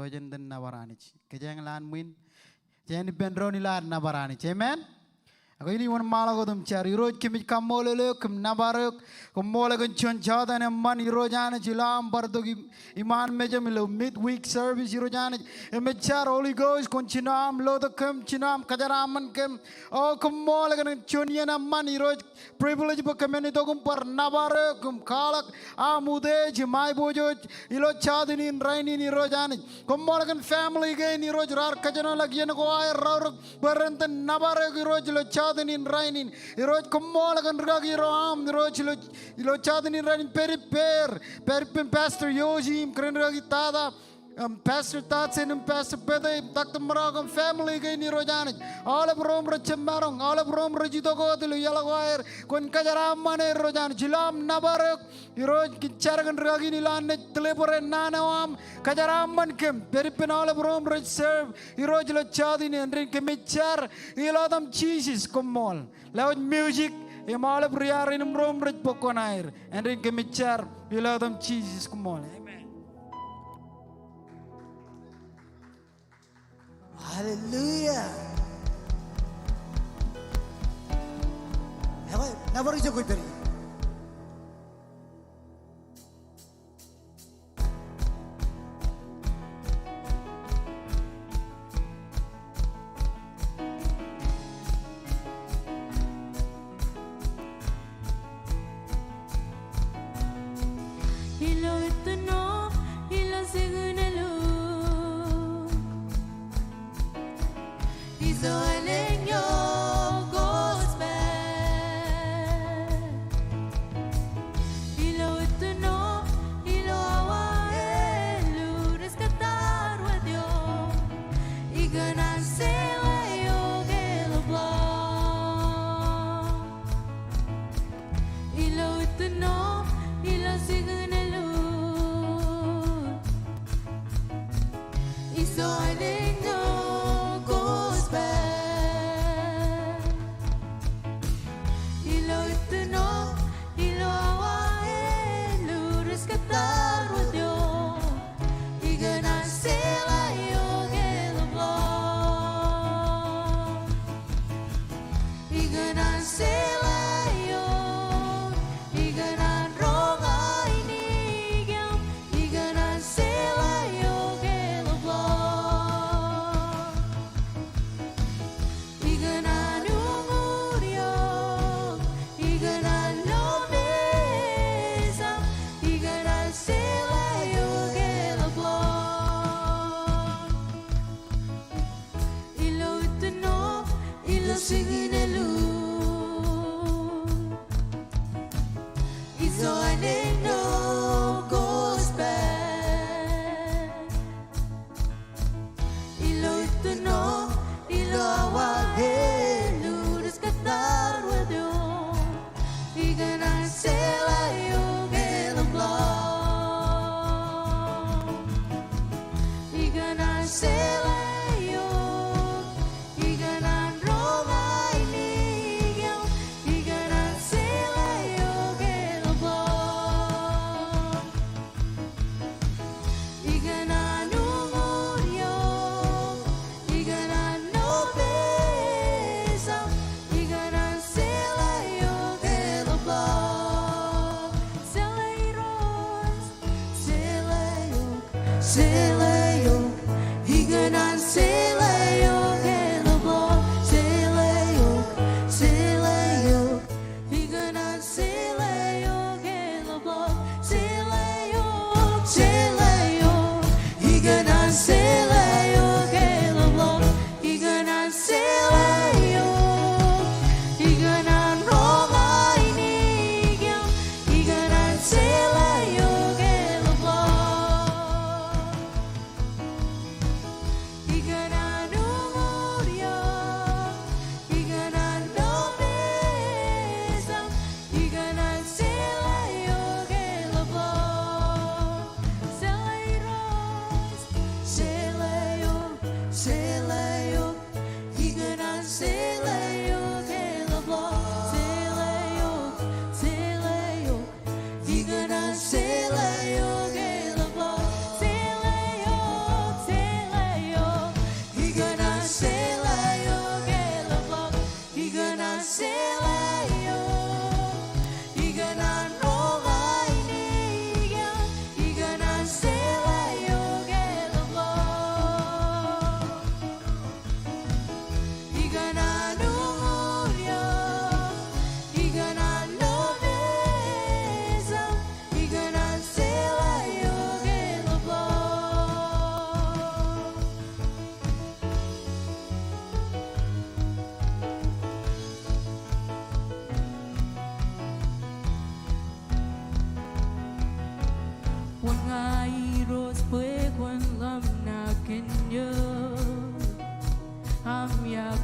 rojan den nabaranici. Kejang lan min. Jangan dipendroni lan nabaranici. Amen. Ako ini wan malagodum cari roj kimi kamolele kim nabarek kamole kan chon jada ne man irojane jilam bardogi iman meja milo midweek service irojane emechar Holy Ghost kon chinam lodo kim chinam kajaraman kim oh kamole kan chonia ne man iroj privilege pa kamene dogum par nabarek kum kalak amude jimai bojo ilo chadini raini irojane kamole kan family gain iroj rar kajana lagi ne ko ay rar berenten nabarek iroj lo chadinin rainin iroj kumolagan ragi ram iroj ilo chadinin rainin peripin pastor Yojim kren ragi tada pastor Tatsin and pastor Pede Dr. Maragam family gain irojane all of Rome rachamarong all of Rome rajito ko dilu yalawair kon kajaram mane irojane jilam nabarek iroj kicharagan ragi nilan ne telepore nanawam kajaram man kem peripin all of Rome raj serve iroj lo chadini andrin kemichar ilodam Jesus komol laut music imala priyarin Rome raj pokonair andrin kemichar ilodam Jesus komol. Hallelujah. Never is a good thing.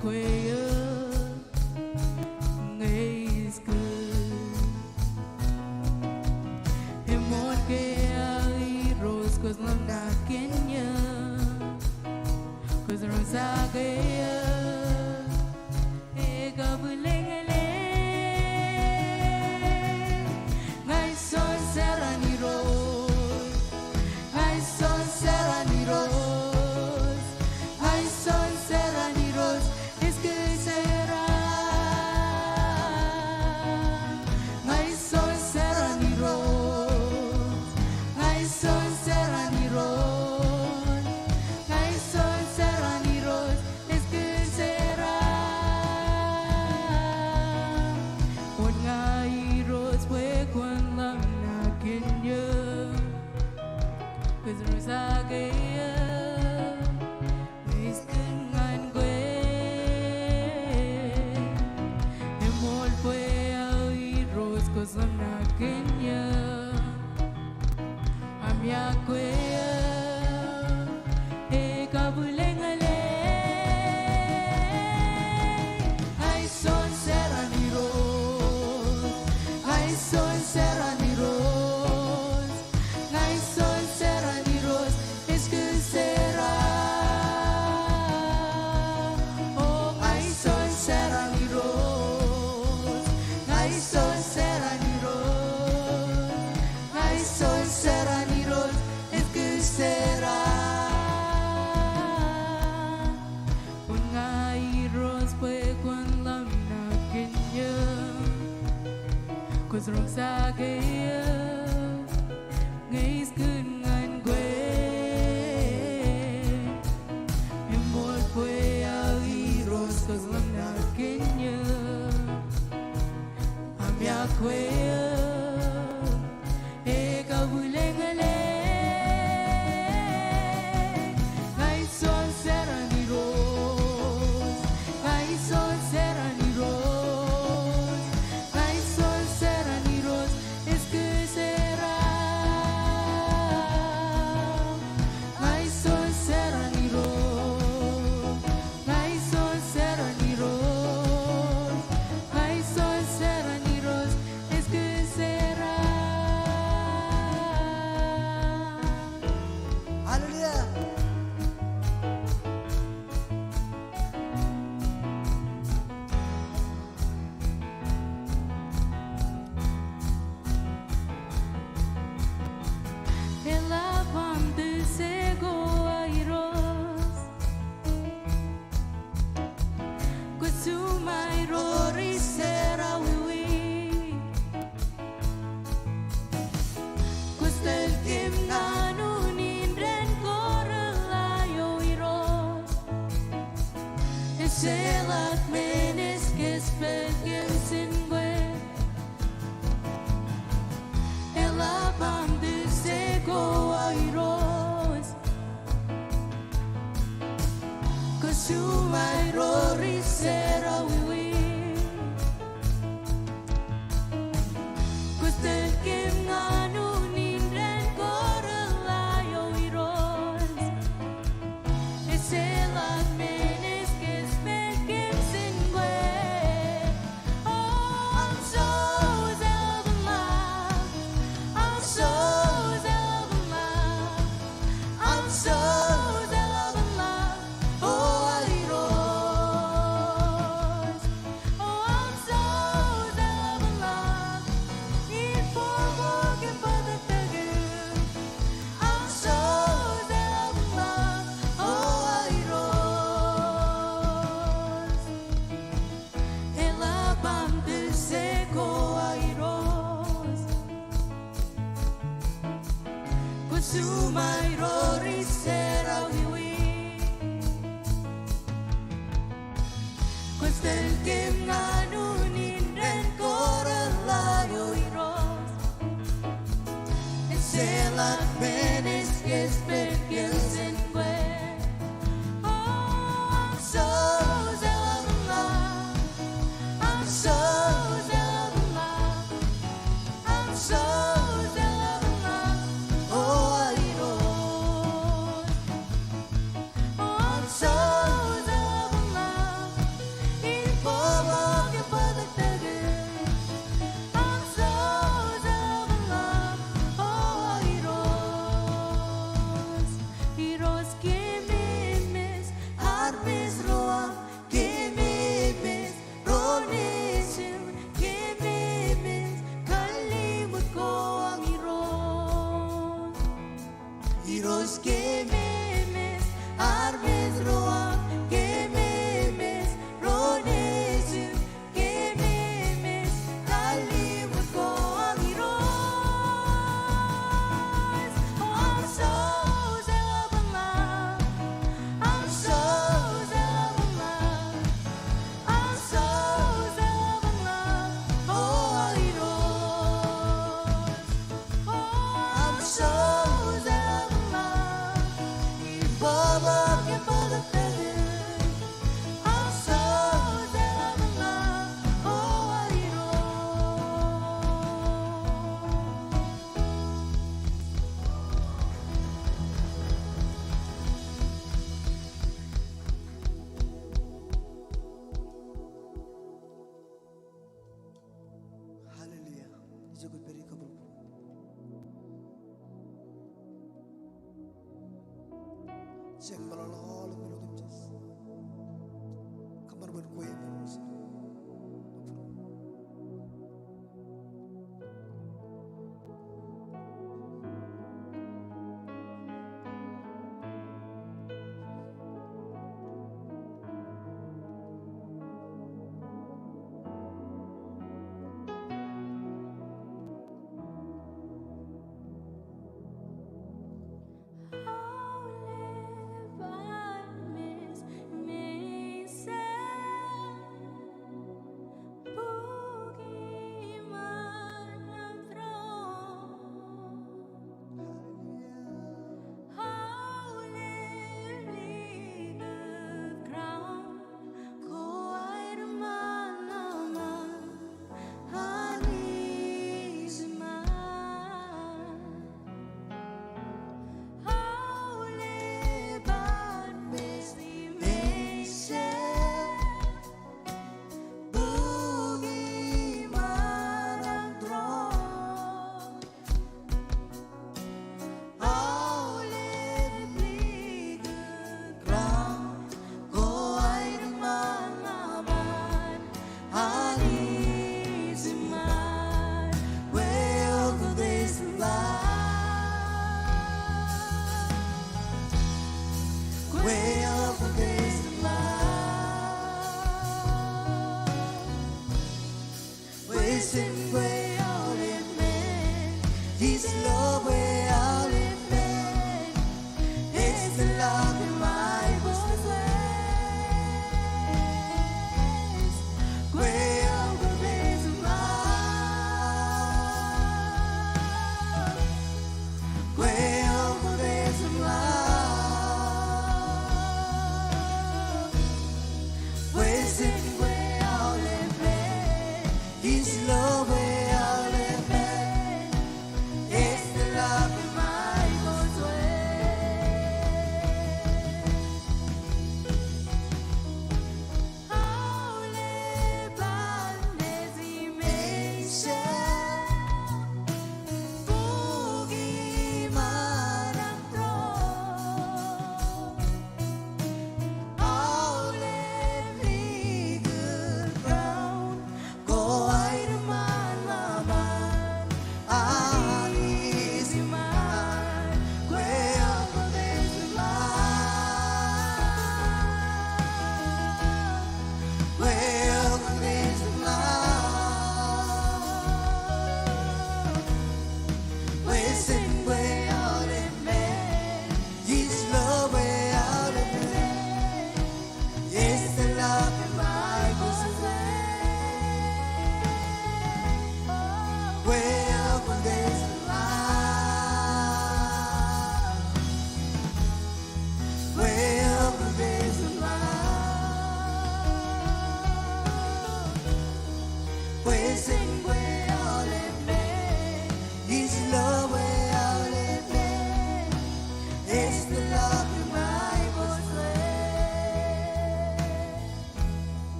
queer is good. Himon kaya iros cause lang na kenya cause rosa kaya ega bulengale ngai son serani ros ngai son serani ros ngai son serani ros es que será ngai son serani ros ngai son serani ros ngai son serani ros es que será un ngai ros fue cuando la kenya cause rosa gaya is kungan gwe emol fue ai ros cause la kenya amya kwe e kabulengale ai son serani ros ai son serani ros ai son serani ros es que será oh ai son serani ros ai son serani ros ai son serani ros es que será un ai ros fue cuando la kenya cause rosa gaya ngais kun ngan gwe emol fue ai ros cause la kenya amya kwe e kabulengale ngai son serani ros ngai son serani ros ngai son serani ros es que será ngai son serani ros ngai son serani ros ngai son serani ros es que será Hallelujah. ela pante sego airos kusumai rori sera wiwi kustel kim nanu nindren korelayo iros eselat menes kespelgen sinwe ela pante sego airos kusumai rori sera wiwi kustel kim nanu nindren korelayo iros eselat menes kespelgen sinwe oh I'm so zelma I'm so zelma I'm so zelma oh airos oh I'm so zelma ir poco que puede tener I'm so zelma oh airos ela pante seco airos kusumai rori sera wiwi kustel kim nanu nindren korelayo iros eselat menes kespelgen sinwe oh I'm so zelma I'm so zelma I'm so zelma oh airos oh I'm so zelma 이제 그 별이 그물 Cek malalol melodum jes kamar ban kue terus Wasting way out in man, His love way out in man. It's the love in my voice. Way over this love, way over this love. Wasting way out in man, His love way out in man. It's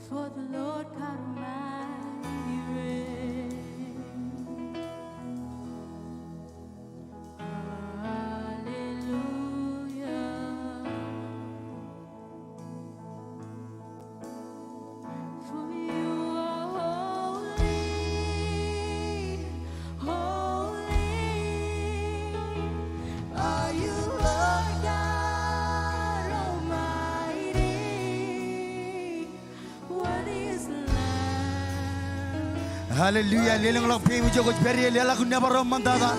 for the Lord God Almighty reigns. Hallelujah. For you are holy, holy. Are you Lord God Almighty? Worthy is the Lamb. Hallelujah. Lelang lang pay mo jogos peri lela kunya barom mandada.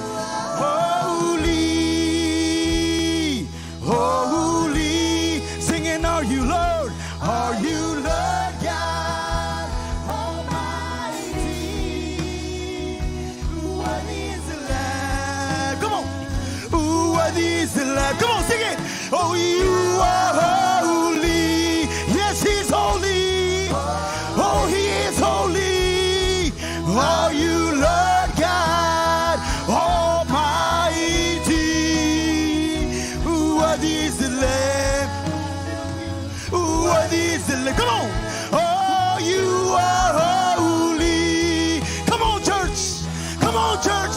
Holy, holy, singing, are you Lord? Are you Lord God Almighty? Worthy is the Lamb. Come on. Worthy is the Lamb. Come on, sing it. Oh, you are holy. Yes, He's holy. Oh, He is holy. Are you Lord God Almighty? Worthy is the Lamb. Worthy is the Lamb. Come on. Oh, you are holy. Come on, church. Come on, church.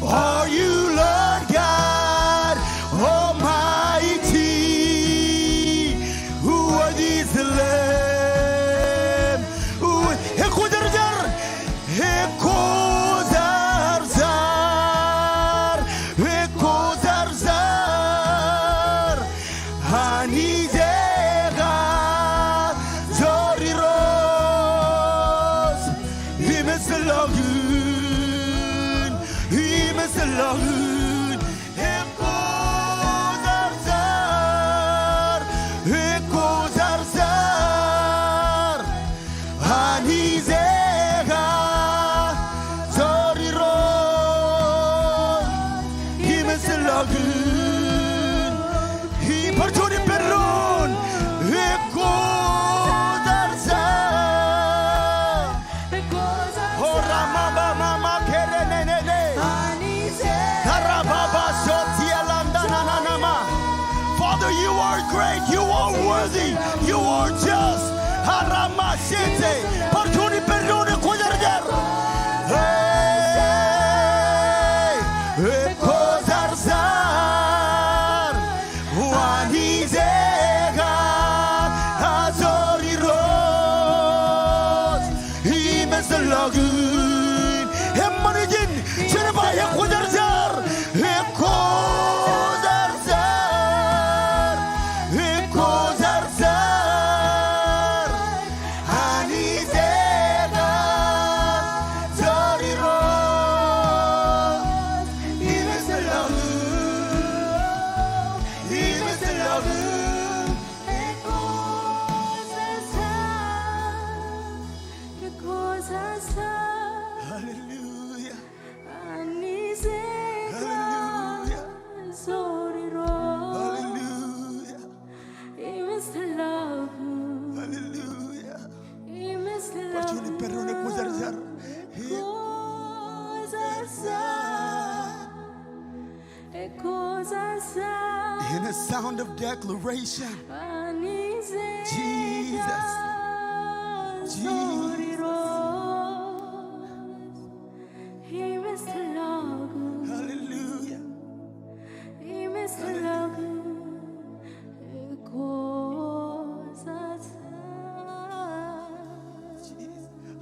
Are you Lord God Almighty? Worthy is the Lamb. Ekozarzar, ekozarzar, ekozarzar. Hanizega zoriros. He is the Lord. He is the Lord. Ekozarzar, ekozarzar. Hanizega zoriros. He is the Lord. He percuri perun. Ekozarzar. Oh, Ramama mama kerenene. Karababa sotia landana nama. Father, you are great. You are worthy. You are just. Harama sente. Percuri perun ekozarzar. Hey, ekozarzar. Wanizega azoriros. He is the lagoon. Hemmanijin. Shenaba ekozarzar. Ekozarzar. Ekozarzar. Hanizega zoriros. He is the lagoon. He is the lagoon. Hallelujah. Hallelujah. Hallelujah. Hallelujah. Percuri perun ekozarzar. In a sound of declaration, Jesus. Hallelujah.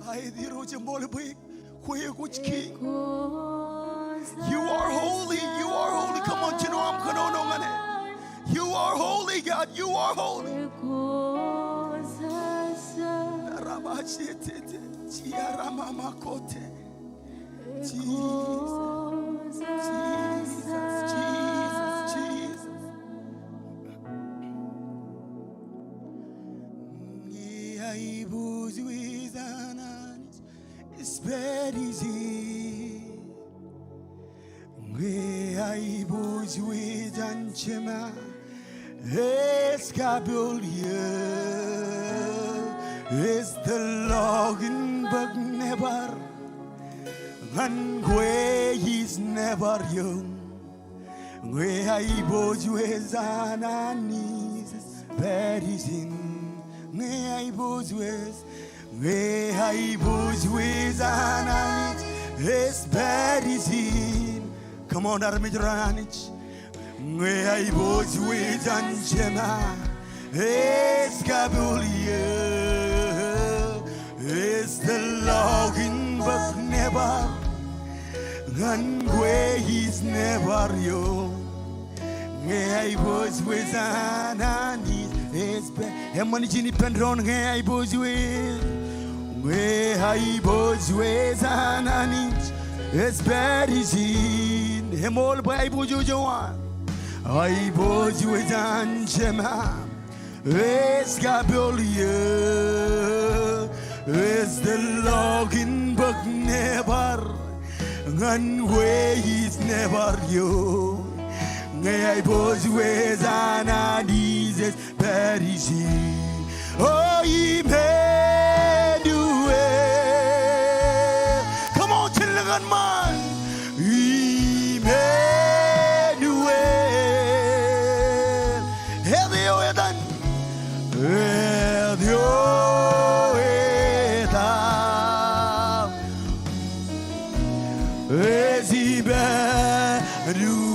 Ay diroje mole bui kuye kuchki. You are holy. You are holy. Come on, you know I'm kanonongane. You are holy, God. You are holy. Rabashete, chiaramakote. Jesus, Jesus, Jesus, Jesus. Ibuzuizanas esperizi. Ibuzuizanchema escabulia. Is the login but never. And where he's never young. Where I was with Ananias, Perizin, Ngay bozwez, ngay bozwez ananich, es berizin. Come on, Armidranich. Ngay bozwez anjema, es gabulia, es the login but never, and where he's never you. I was with Anani, and when Jenny Pendron, I was with where I was with Anani, it's bad is in him all by Bujuan. I was with Anjema, it's Gabulia, it's the login book never, and where he's never you. I was with Ananias Parisi. Oh, Emmanuel. Come on, children, man. Emmanuel. Have you done? Have you done? Is Emmanuel.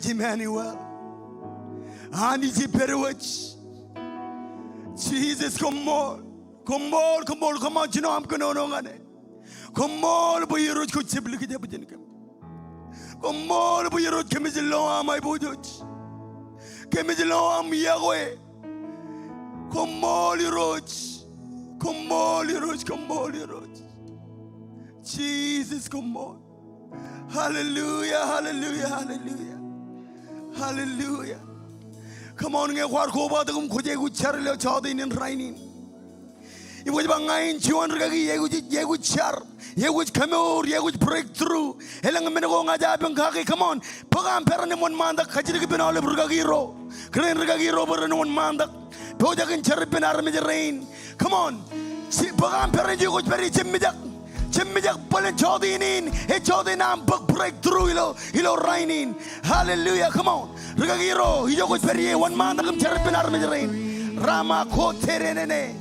Emmanuel, and is it very much? Jesus, come on, come on, come on, come on, you know I'm going on. Come on, boy, you're good, come on, boy, you're come is along my boot. Come is along Yahweh. Come on, you roach. Come on, you roach, come on, you roach. Jesus, come on. Hallelujah, hallelujah, hallelujah, hallelujah. Come on, get what go about the Kujagu Charlie Chardin and Rainin. It was Bangain, Chuanragi, Yagu Char, Yagu come out, Yagu break through. Elangaminagonga Kaki, come on, Pagam Peran one man, the Kajikipin Olive Rugagiro, Kren Rugagiro, and one man, the Pojak and Cheripin Army rain. Come on, see Pagam Peran, you would very Chimidak. Chimijak Polen Chodinin, a Chodinam book breakthrough, Hilo Rainin. Hallelujah, come on. Rugagiro, Yoko Perrier, one man, the Cheripin Army rain. Rama Koterene.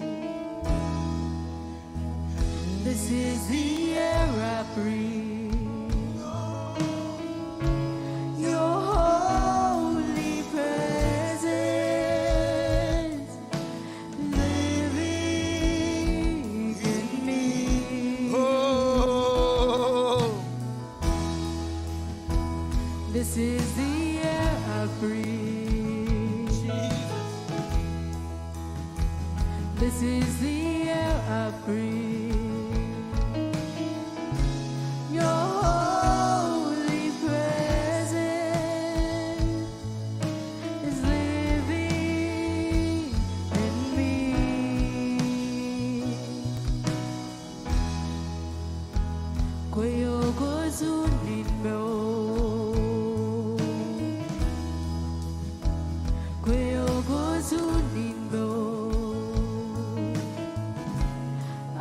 This is the air I breathe. Your holy presence living in me. Oh, This is the air I breathe. This is the air I breathe. Your holy presence is living in me. Kwayo gozunin mo, kwayo gozunin mo. I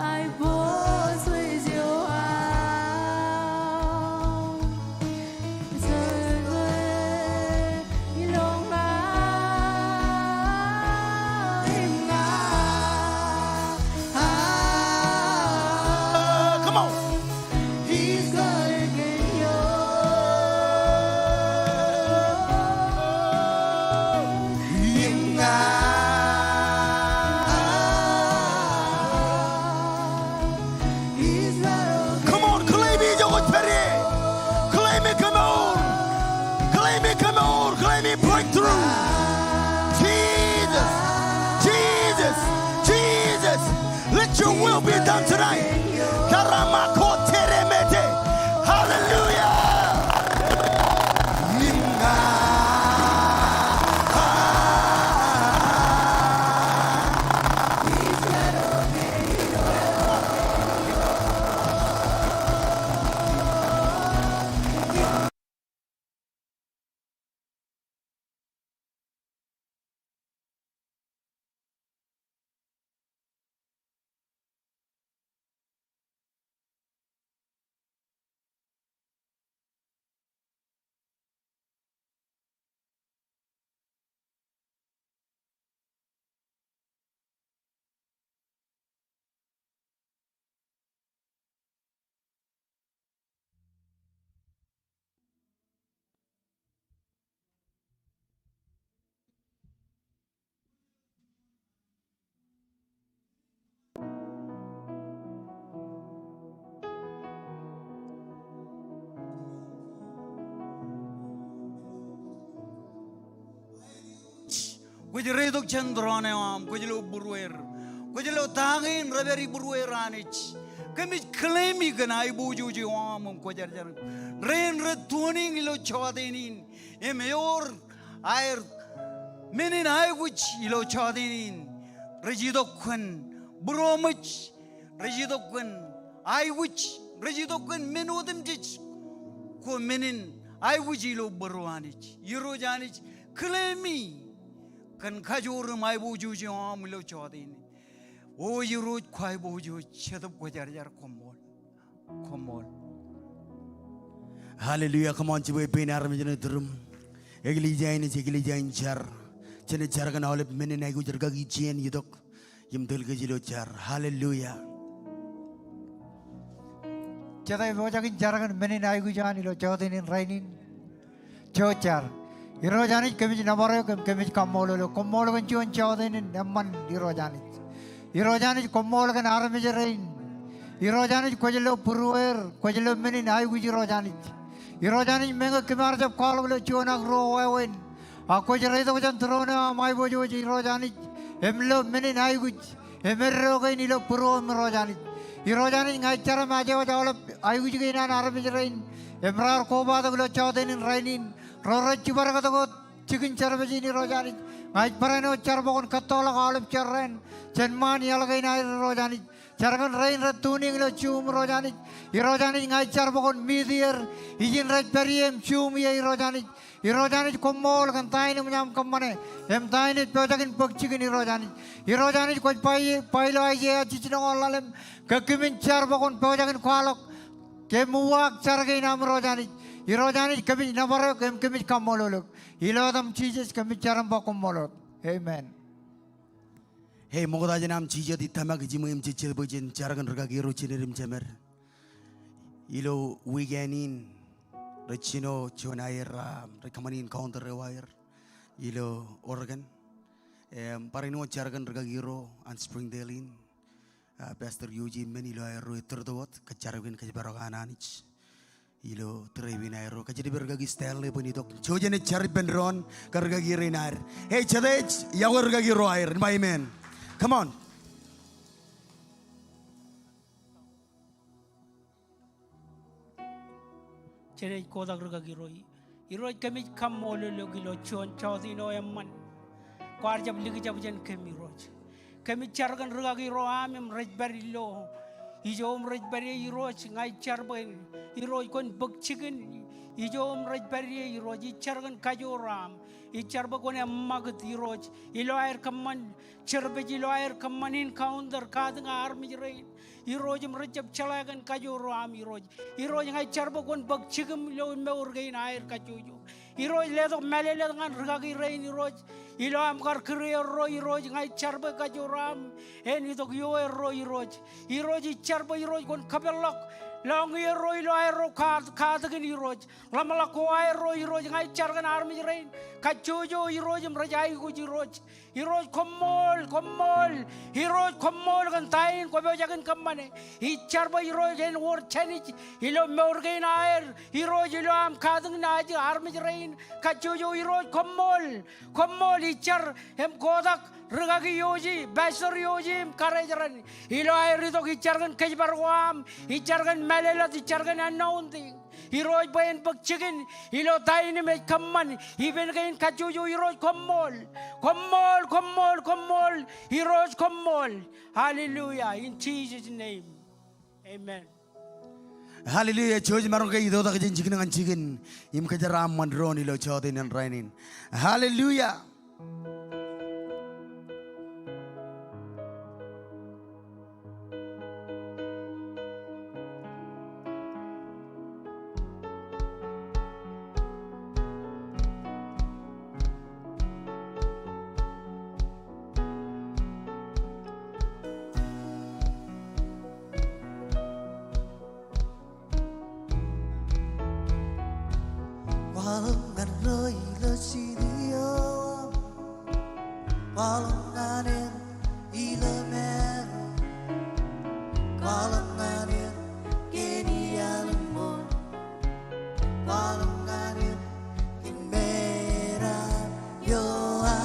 Kujiredok chandrone am, kujilo burwer, kujilo tangin raberi burweranich. Kami claimi ganai bujuji am kujar jar. Rain red tuning ilo chadenin. Emayor air menin ai which ilo chadenin. Rejidokun buromich. Rejidokun ai which rejidokun menodem dich. Ko menin ai which ilo burwanich. Eurojanich claimi. Kan kajur mai bujuji am ilo chadin. Oh Euro kwai buju chadap kujar jar komol. Hallelujah. Come on, cibai benar menjadi drum. Egli jain jar. Cene jar kan oleh menen aku jarga gijian yudok. Yam tel gejilo jar. Hallelujah. Jada bojakin jarakan menen aku jangan ilo jodinin rainin. Jojar. Irojani kami nabaro kami kamolo kan cuan jodinin naman irojani. Irojani kamolo kan armejerain. Irojani kojelo puruer kojelo menen aku irojani. Irojani menga kemar jab kalau cuan agro wawen. Aku jerai tu macam terona mai bojo irojani. Emlo menen aku emerro kan ilo puru irojani. Irojani ngai cara maja wajah aku juga ina armejerain. Emrar koba tu lo jodinin rainin. Rora cibar kata ko chicken char begini rojani. Ngai parano char bokon katola kalip charren. Jenman yalgai nai rojani. Charkan rain ratuning lo cium rojani. Irojani ngai char bokon midir. Ijin raj periem cium ya irojani. Irojani komol kan tain menyam kemana. Em tain itu pejakin pek chicken irojani. Irojani kau pailo aja cicing olalem. Kekimin char bokon pejakin kualok. Kemuak char gay nam rojani. Irojani kami nabaro kami kamololok. Ilodam Jesus kami caram bakom molot. Amen. Hey, moga aja nam cija di tamak jimu im cicil bojin carakan rega giro cinerim jamer. Ilo weekendin recino cuanair rekamanin counter rewire. Ilo Oregon. Parino carakan rega giro an Springdale. Pastor Eugene men ilo aero terdot kecarakan kejabaran anich. Ilo terewinairo kajadi bergagi style pun itu. Cojane cari benron kargagi renar. Hey chadej ya bergagi roair. Amen. Come on. Cere kodak bergagi roi. Iroi kami kam molo logi lo chon chodi no emman. Kuar jab ligi jab jen kami roj. Kami cargan bergagi roamem rejbari lo. Ijom rejbari iroj ngai carben. Iroj kon bakchigen. Ijom rejbari iroj cargan kajoram. Icarba kon emmagat iroj. Ilo air kaman cerbe ilo air kamanin counter kadang army rain. Iroj merejab calagan kajoram iroj. Iroj ngai carba kon bakchigem lo meurgain air kajojo. Iroj ledo melele dengan regagi rain iroj. Ilo am kar kriya ro iroj ngai carba kajoram. En itu yo ro iroj. Iroj carba iroj kon kabelok. Long iro ilo aero kadagin iroj. Lamala ko aero iroj ngai cargan army rain. Kajojo iroj merejai kuj iroj. Iroj komol. Iroj komol kan tain ko bejagan kamane. Icarba iroj en war chanich. Ilo meurgain air. Iroj ilo am kadagin aja army rain. Kajojo iroj komol icar em kodak. Regagi yoji, besar yoji, karajaran. Ilo air itu icarkan kejibarwam, icarkan melelat, icarkan announcing. Iroj bayan pagchikin, ilo tayo ni may kaman, even kain kajujo iroj komol, iroj komol. Hallelujah, in Jesus' name, amen. Hallelujah. George marong kayo ito takijin chicken ng chicken. Im kajaram mandron ilo chodin and rainin. Hallelujah. Walungan roi lo sidio, walunganin ilamer, walunganin kini alimon, walunganin in mera yoa.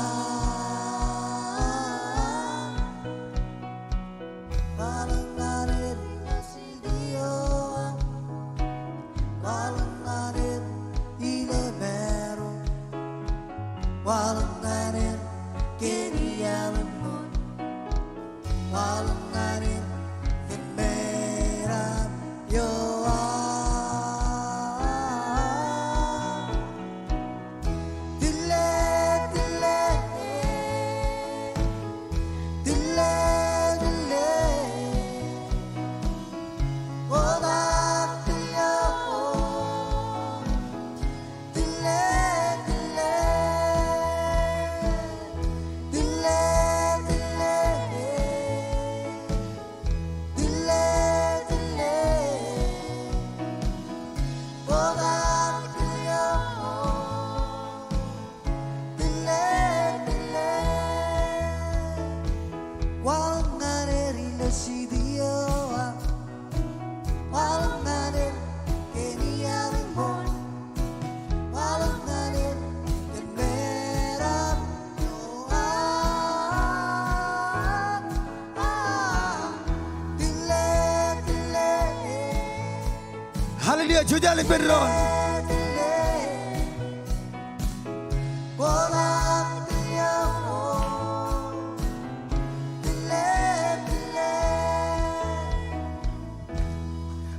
Hallelujah. Jujali Pedron.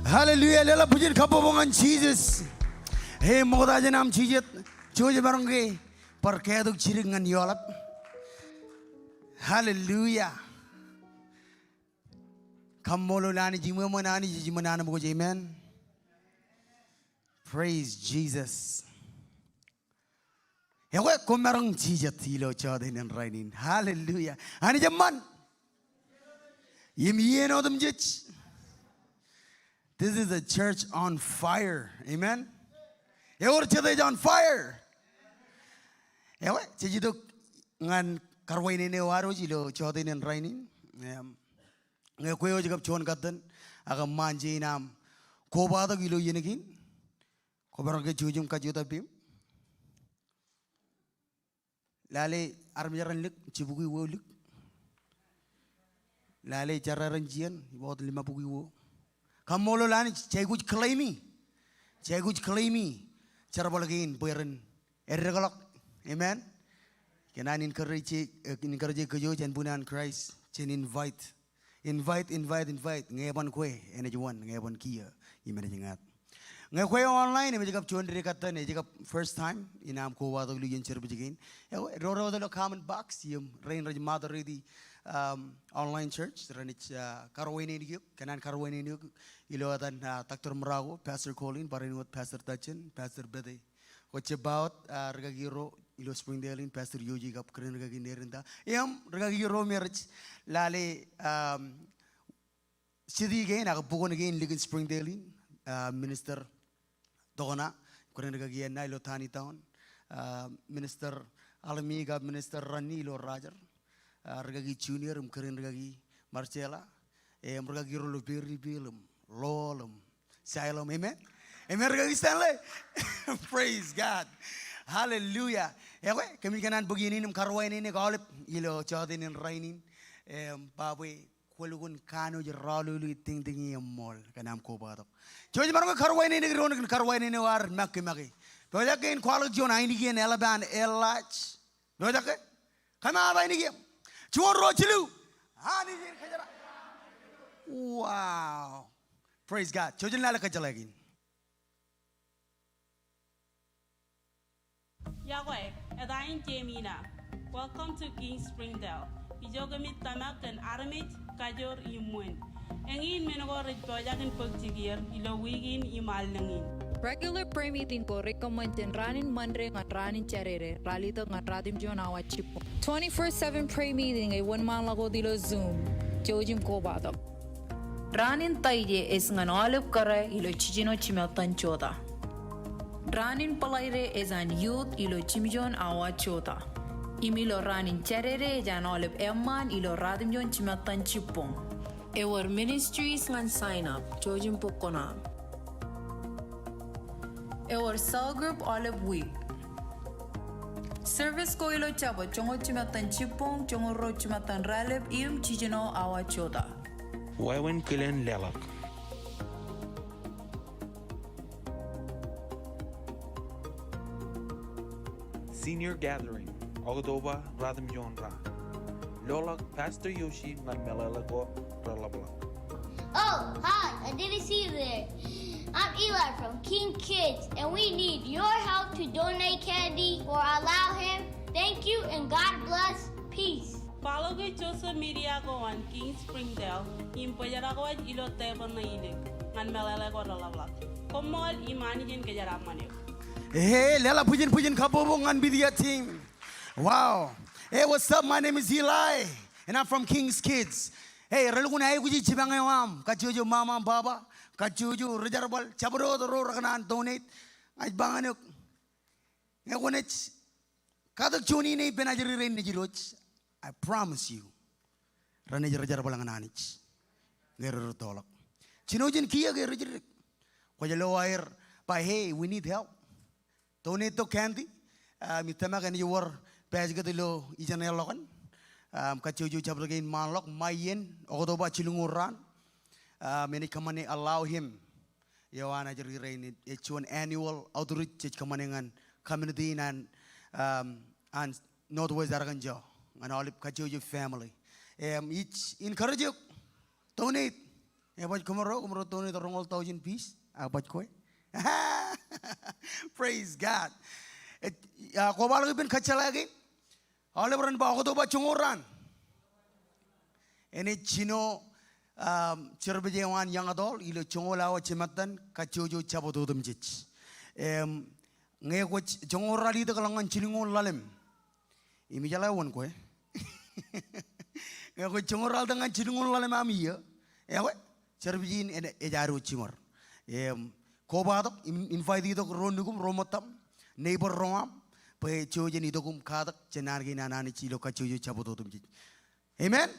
Hallelujah. Lela pujin kapobongan Jesus. Hey, moda aja nam Jesus. Joje barangge. Perkeduk ciringan yolap. Hallelujah. Kamolo nani jimu manani jimanana bugo amen. Praise Jesus. Yawe komerang Jesus tilo chadin and rainin. Hallelujah. Ani jaman. Yim yeno them jich. This is a church on fire. Amen. Yawe chade on fire. Yawe chijiduk ngan karwain ne waro jilo chadin and rainin. Ngai koyo jagap chon katan aga manje nam ko bada gilo yenegin ko barang ke jujum ka juta bim lale armijaran lik cibugi wo lik lale jararan jian bawat 50 wo kamolo lani ceguj claimi charbalagin boyren erregalak amen kenan encourage kejo jan bunan Christ chen invite ngayon kwe enajuan ngayon kia imene jingat ngayon kwe online imene jikap chuan dire kata ne jikap first time inam ko wado lu yen cherbu jigin ro the comment box yum rain raj mother ready online church ranich karwene ni kanan karwene ni ilo atan Dr. Marago Pastor Colin parinot Pastor Tachin Pastor Bede what's about regagiro ilo Springdale in Pastor Yoji kap kren regagi nerinda yam regagiro marriage lale Sidi again, I go again, live in Springdale, Minister Dona, Korenaga Nailo Tani Town, Minister Alamiga, Minister Ranilo Rajar, Regagi Junior, Korenagagi, Marcella, Regagiro Lubiri Bilum, Lolum, Silum, amen. Amen, Regagi Stanley. Praise God. Hallelujah. Ewe, kami kanan begini nim karwain ini galip, ilo chadin in rainin, Babwe. Kulugun kano jeralu ting tingi mall kanam ko batok. Coba marang karwain ini geron karwain ini war maki. Doja ke in kualuk jon aini gen elaban elach. Doja ke kama apa ini gen? Cuma rojilu. Hani gen kajara. Wow. Praise God. Coba nala kajala lagi. Yahweh, Edain Jemina. Welcome to King Springdale. Ijogamit tamak dan aramit kajor imun. Engin menogor rejoyakin pagtigir ilo wigin imal nangin. Regular prayer meeting ko recommend din ranin mandre ngat ranin charere ralito ngat radim jo na wachipo. 24/7 prayer meeting ay 1 man lago dilo Zoom. Jojim ko batok. Ranin tayje es ngan olive kare ilo chijino chimeltan chota. Ranin palaire es an youth ilo chimjon awa chota. Imilo ranin charere jan olive emman ilo radim jon chimatan chipong. Our ministries ngan sign up jojim pokona. Our cell group olive week. Service ko ilo chabo chongo chimatan chipong chongo ro chimatan raleb im chijino awa choda. Wawan kilen lelak. Senior gathering. Ogdoba Radam Yonra. Lolak Pastor Yoshi Namelalago Ralabla. Oh, hi, I didn't see you there. I'm Eli from King Kids, and we need your help to donate candy or allow him. Thank you, and God bless. Peace. Follow the social media go on King Springdale. Impojarago ilo tebo na ilig. Ngan melalago ralabla. Komol imanijin kajaramane. Hey, lela pujin kabobongan bidia team. Wow. Hey, what's up? My name is Eli, and I'm from King's Kids. Hey, relukun ay kuji chibangayam, kachuju mama baba, kachuju rejarabal, chabro ro rakanan donate, ay banganok. Ngakonech, kadak chuni ne penajari rain nijiloch. I promise you, ranaj rejarabal anganich. Ngero tolak. Chinojin kia ge rejarik. Kwajalo air, by hey, we need help. Donate to candy. Mitamakan you were. Pesgatilo ijanelokan kachuju chabragain manlok mayen ogodoba chilunguran many kamane allow him Yawana jadi rain it's an annual outreach kemaningan community and Northwest Arkansas and all Kajojo family. Each encourage you donate. About kumaro donate the wrong 1,000 piece. About koi. Praise God. Ko balo bin kacha lagi. All over and ba ko ba chungoran. Ene chino cerbejewan yang adol ilo chongola wa chematan kachojo chabododum jich. Nge ko chongorali de kalangan chilingon lalem. Imi jala won ko. Nge ko chongoral dengan chilingon lalem ami ya. We cerbejin ejaru chimor. Kobadok invite itu rondugum romotam neighbor romam pe chojen itu kum kadak cenargi nanani cilo kachojo chabododum jich. Amen.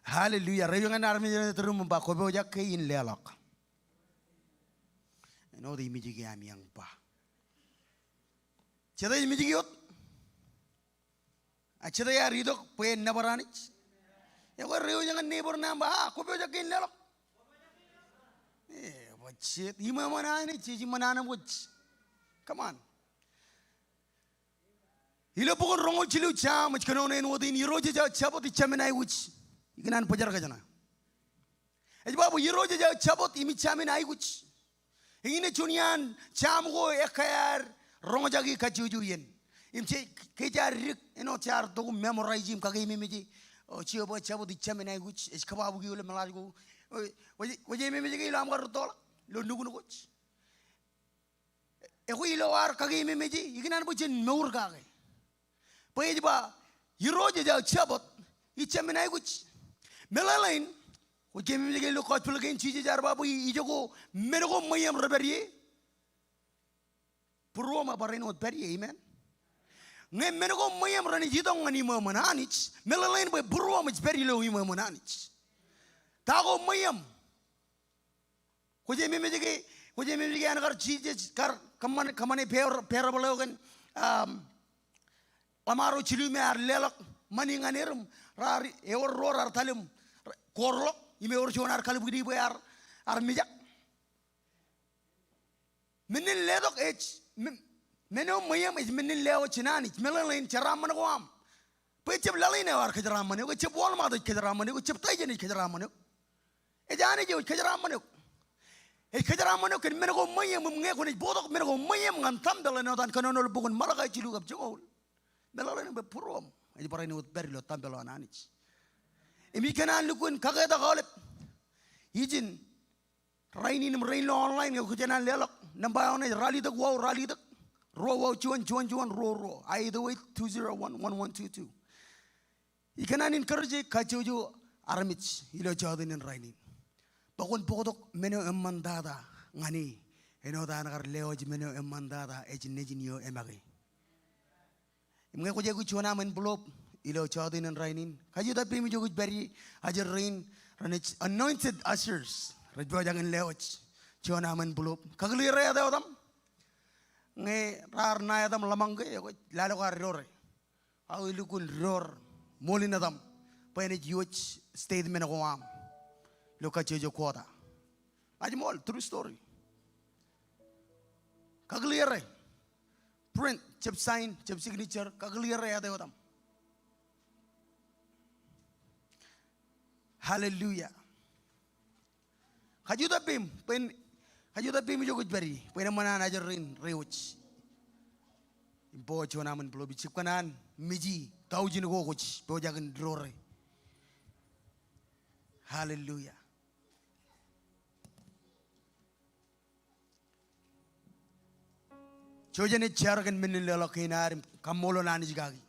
Hallelujah. Rayungan army terum ba ko boja ke in lelak. No di miji ke ami yang pa. Cheda miji giot. A cheda ya ridok pe nabaranich. Ya ko rayungan neighbor namba ko boja ke in lelak. Wachit ima manani chiji manana wach. Come on. Ilo pokon rongol chilu cham chkanone en wodi ni roje ja chabot chaminai wach. Ikinan pajar kajana. Babu yiroje ja chabot imi chamin ai kuch. Ingine chunian cham go ekayar rongojagi kachuju yen. Imche kejar rik eno char to memorize im kage memeji. O chio bo chabot chamin ai kuch. Eskababu gi ole malaj go. Waje memeji gi lam gar tol. Lo nugu nugu. Eko ilo war kage memeji ikinan bo chen nur kage. Page ba yiroje ja chabot chamin ai kuch. Melalain, ko jemi lege lo ko tulgen chije jar babu ijogo mergo mayam reberiye puroma bareno beriye amen nge mergo mayam rani jidong ngani mamananich melalain boy puroma beri lo mamananich tago mayam ko jemi lege anagar chije kar kamane perabalogan amaro chilume ar lelak mani nganerum rari ewor rorar talim korlok ime or jonar kalib gidi bayar ar mijak minin ledok ech meno mayam is minin lewo chinani melalain charaman ko am pechep lalina war kajaraman ko chep wal ma do kajaraman ko chep tayjeni kajaraman e jani je kajaraman e kajaraman ko men ko mayam nge ko ni bodok men ko mayam ngan tambel no tan kanonol bugun malaka chilu gab jogol melalain be purom e parani ut berilo tambel ananich imi kanan lukun kagada galip ijin rainin rain online ko janan lelok nambaone rally the wow rally the ro chuan ro either way 2011122 ikanan encourage kachojo aramich ilo jadin rainin bakon pokok meno emandada ngani eno da nagar leoj meno emandada ejinejinio emagi imnge ko jego chuana men blop ilo jadin rainin kajo tapi mi jogo beri ajar rain ranich anointed ushers rajwa jangan leoj chuana men blop kagli re ada odam nge rar na adam lamang ge lalo ka rore au ilukun ror molin adam pane juch statement ko am loka chejo kwada ajmol true story kagli re print chip sign chip signature kagli re ada odam hallelujah kajuda pim jogo bari pena mana ajar rin rewch impo chona man blobi chip kanan miji taujin go goch to jagan drore hallelujah chojane chargan min lelo kinar kamolo nani jigagi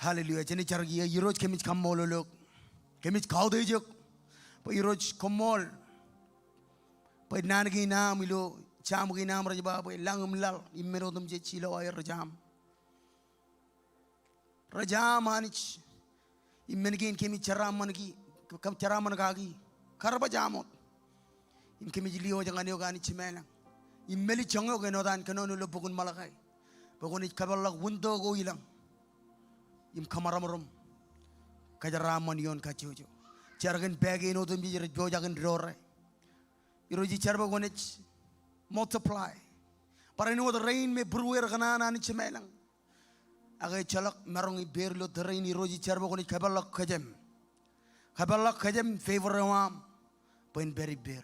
hallelujah jene chargi yiroj kemich kamolo lok kemich kaude jok pa yiroj kamol pa nangi nam ilo cham gi nam rajba pa langum lal imero dum je chilo ay rajam anich immen gen kemi charam man gi kam charam man gagi karba jamot im kemi liyo jangan yo gani chimela immeli chongo ge nodan kanono lo bugun malakai bugun ich kabalak wundo go ilang im kamaramrum kajaram man yon kachojo chargan bagi no dum bi jojagan rore Iroji charba gonech multiply. But I know the rain may brew ganana and chimelang. Agay chalak marong iberlo the rain iroji charba gonech kabalak kajem. Kabalak kajem favor am. Point very bear.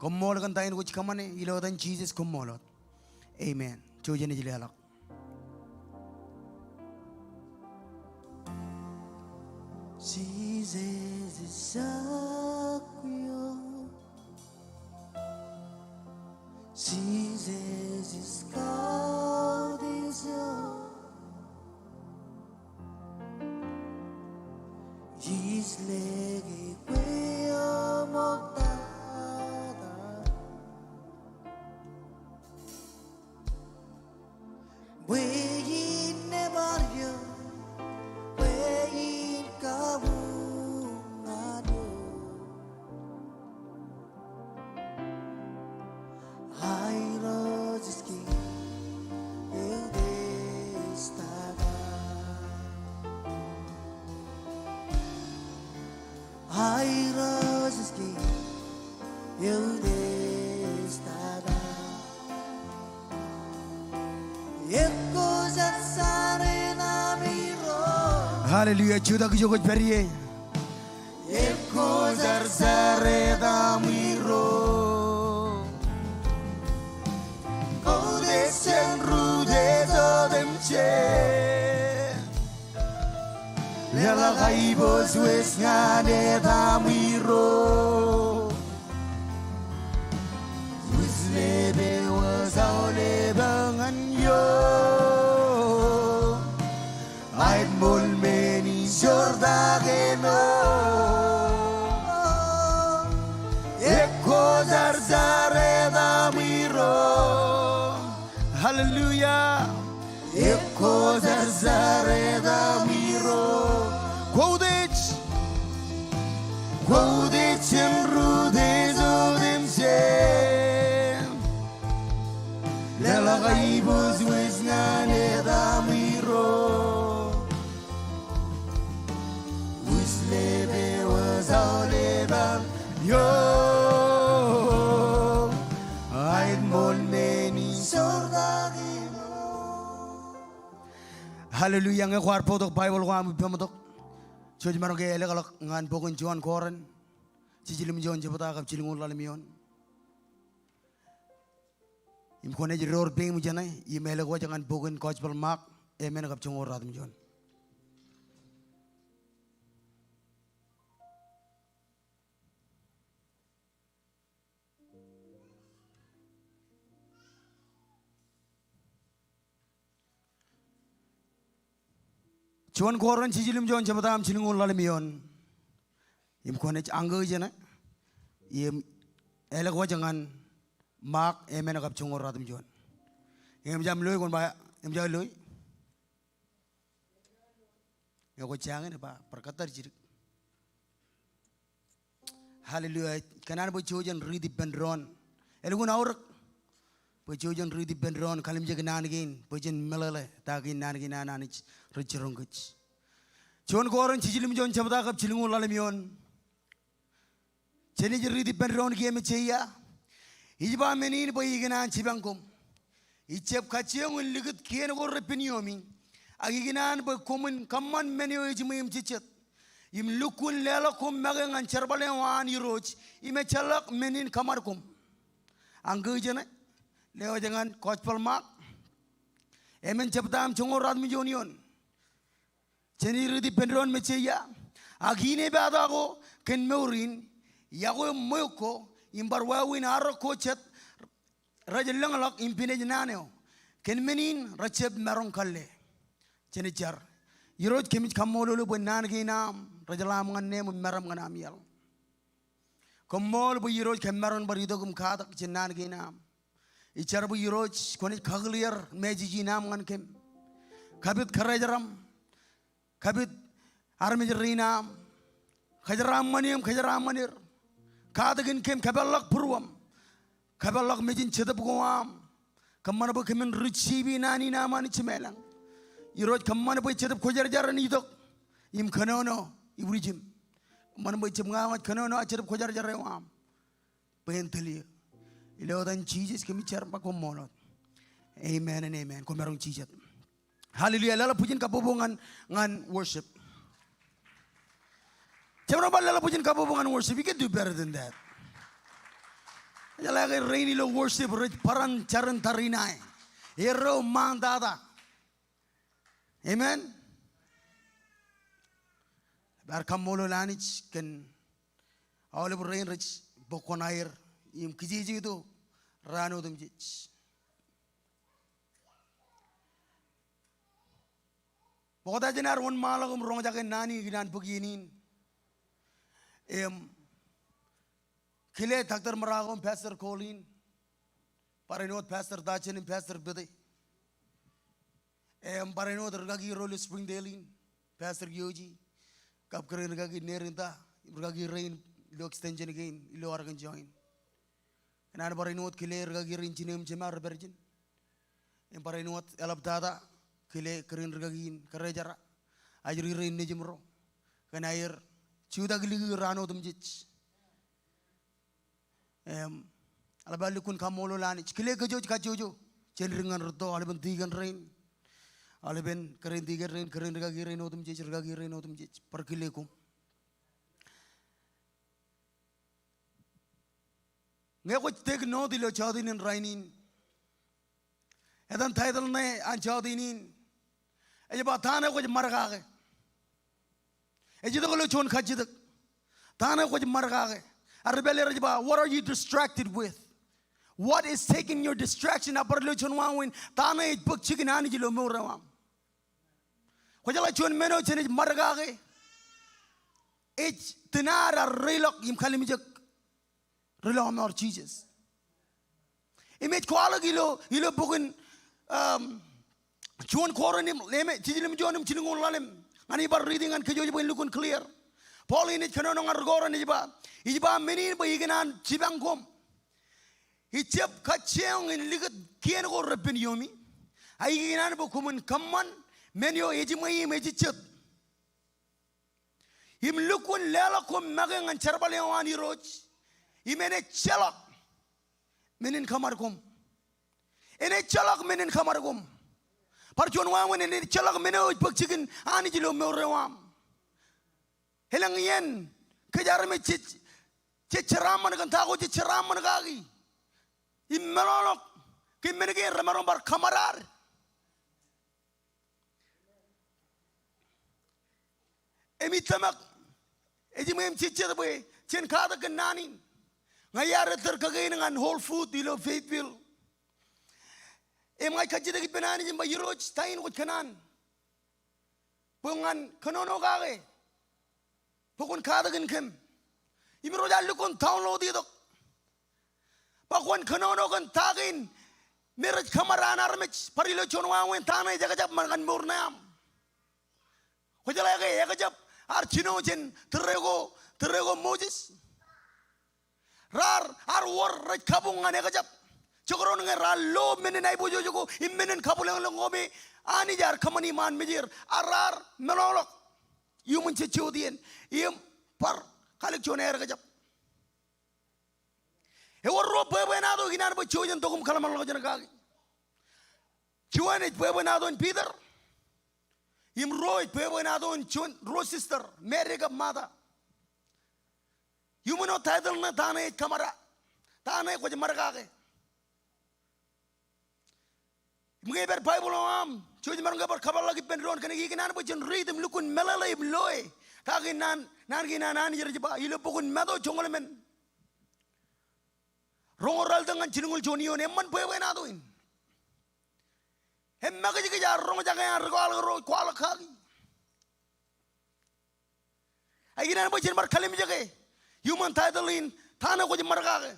Come more than time which come on, ilo than Jesus come more. Amen. Chojan is Jesus is Saquio. Jesus is God is His legi queo moctada. We never you. Hallelujah. Chuda ki jogot periye. Eko zarzare damiro. Ode senru de zodemche. Lela gaibo sues ngane damiro. Uslebe wasaule banganyo. I'd mulmeni Jordageno Eko zarzare damiro. Hallelujah. Eko zarzare damiro. Quodich en rude zodemse. Lela gaibos wisngane damiro. Yo, I'd more many Hallelujah. Ang akwar po tok Bible ko am pamatok. Choj maroge elegalak ngan pokon John Koran. Chichilim John jabata kap chilingol lalamion. Im kone jiror ping mu jana email ko jangan pokon gospel mark. Amen kap chungor radim John. John Koran chijilim John jabatam chilingol lalamion. Im kone anggo jana. Im elak wajangan mark amen kap chungor radim John. Im jam loy kon ba im jam loy. Yo jangan ba perkatar jirik. Hallelujah. Kanan bo chojan ridi benron. Elugun aurak. Bo chojan ridi benron kalim jaganan again. Bo jen melale tagin nanagin nananich. Richarongich. John Goran chijilim John Chabada kap chilingol lalamion. Cheni jiri di benron game cheya. Iba menin bo iginan chibangkom. Ichep kachiong ligut kien go repiniomi. Agiginan bo common kaman menio ijimim chichet. Im lukun lela kum magang cherbale wan iroch. Ime chalak menin kamarkum. Anggo jana. Leo jangan coach palmak. Emen chaptam chungorad mijonion. Cheni ridi penron mecheya. Agine badago ken meurin. Yago moyoko imbarwawin aroko chet. Rajalangalak impine jananeo. Ken menin racheb marong kalle. Cheni char. Yiroj kemich kamolo bu nanginam. Rajalam ngane maram nganam yal. Kamol bu yiroj kemaron baridogum kadak chenanginam. Ichar bu yiroj konich kaglir mejiji nam ngan kem. Kabit karajaram. Kabit armijarina khajaram manir kadagin kem kabalak purwam kabalak mejin chedap goam kamana bo kemen richibi nani namani chimelang iroj kamana bo chedap khojar jaran idok im khanono ibrijim kamana bo chim ngamat khanono chedap khojar jarewam Penteli. Ilo dan Jesus kami cer pa komolot. Amen and amen. Kung merong Jesus. Hallelujah. Lalaputin kapubungan ngan worship. Siapa ba lalaputin kapubungan worship? You can do better than that. Jalagay rainy lo worship parang charan tarinay. Hero mandada. Amen. Bar kamolo lanich ken all of rain rich bokonair im kijiji do rano dum jich. Bokota jenar won malagum rong jaken nani ginan puginin. Kile Dr. Maragom, Pastor Colleen, Parinot, Pastor Dachin, and Pastor Bide. Parinot, Ragagi Rolo Springdale, Pastor Yoji, Capcrin Ragagi Nerinda, Ragagi Rain, Lo Extension again, Ilo Argan join. And I Parinot, Kile Ragagi Rinchinem, Jemar Virgin, and Parinot, Elabdada, Kile Karin Ragagin, Karajara, Ajri Rain Nijimro, Kanair, Chudagli Rano Dumjich. Alabalikun kamolo lanich kile kajojo cenringan reto alaben tigan rain alaben keren tigan rain keren ragagi rain otum jech ragagi rain otum jech perkilekum ngeko take no dilo chadinin rainin edan title ne an chadinin eje batane ko margage eje ko lo chon khajidak tane ko margage. What are you distracted with? What is taking your distraction? Tana it book chicken anijilo muram. Wajala chun meno chenij margage. It tenara relok yim kalimijak relom or Jesus. Image quality lo bookin chun koranim leme chijilim jonim chilingun lalim. And about reading and kajoji looking clear. Paul in it canon or goran Iba many by Iganan Chibangom. He chip Kachang and Ligat Kiano Rapin Yomi. I Igan Bokuman Kaman, Menio Ejimay Magichip. Him look when Lalakum Magang and Charbaleani Roach. He made a chalak Menin Kamargum. In a chalak Menin Kamargum. Parchon Wawan and a chalak Meno Book Chicken Anijilo Morawam. Helangian Kajarame Chich. Cheraman kan tahu cheraman kaki. Imelolok kimenike remaron bar kamarar. Emitamak ejimem chicher boy chen kada kenani. Ngayar terkagay dengan Whole Food dilo Faithville. Emay kajida kit benani jimba yiroj tain kot kanan. Pungan kanono kaki. Pukun kada ken Imiroja lukun town lo dito. Pakwan kanono kan tagin. Miraj kamaran armich. Parilo chonwa wen tanay jagajab mangan murnam. Kujala kay jagajab archino chen terego Moses. Rar war raj kabungan jagajab. Chokron nge ralo menen ay bojo joko immenen kabulang longomi ani jar kamani man mejir arar melolok. Yumun chechodian yum par Kalik choner kajap. Eworro pebenado ginan bo chojen tokum kalaman lo jenakagi. Chuan it pebenado in Peter. Im roy pebenado in chun ro sister Mary ka mata. Yumuno title na tane kamara. Tane ko maragage. Mga ber Bible am chojen marang ber khabar lagi penron kanigi ginan bo chen read im lukun melalay loy. Kaki nan ginan jeriba ilo pokun medo chongolemen. Rongoral dengan jinungul jonion emman pebenado in. Emma ke jar rong jangan regol kual kaki. Aginan bo chen mar kalim jage. Human title in thana ko margage.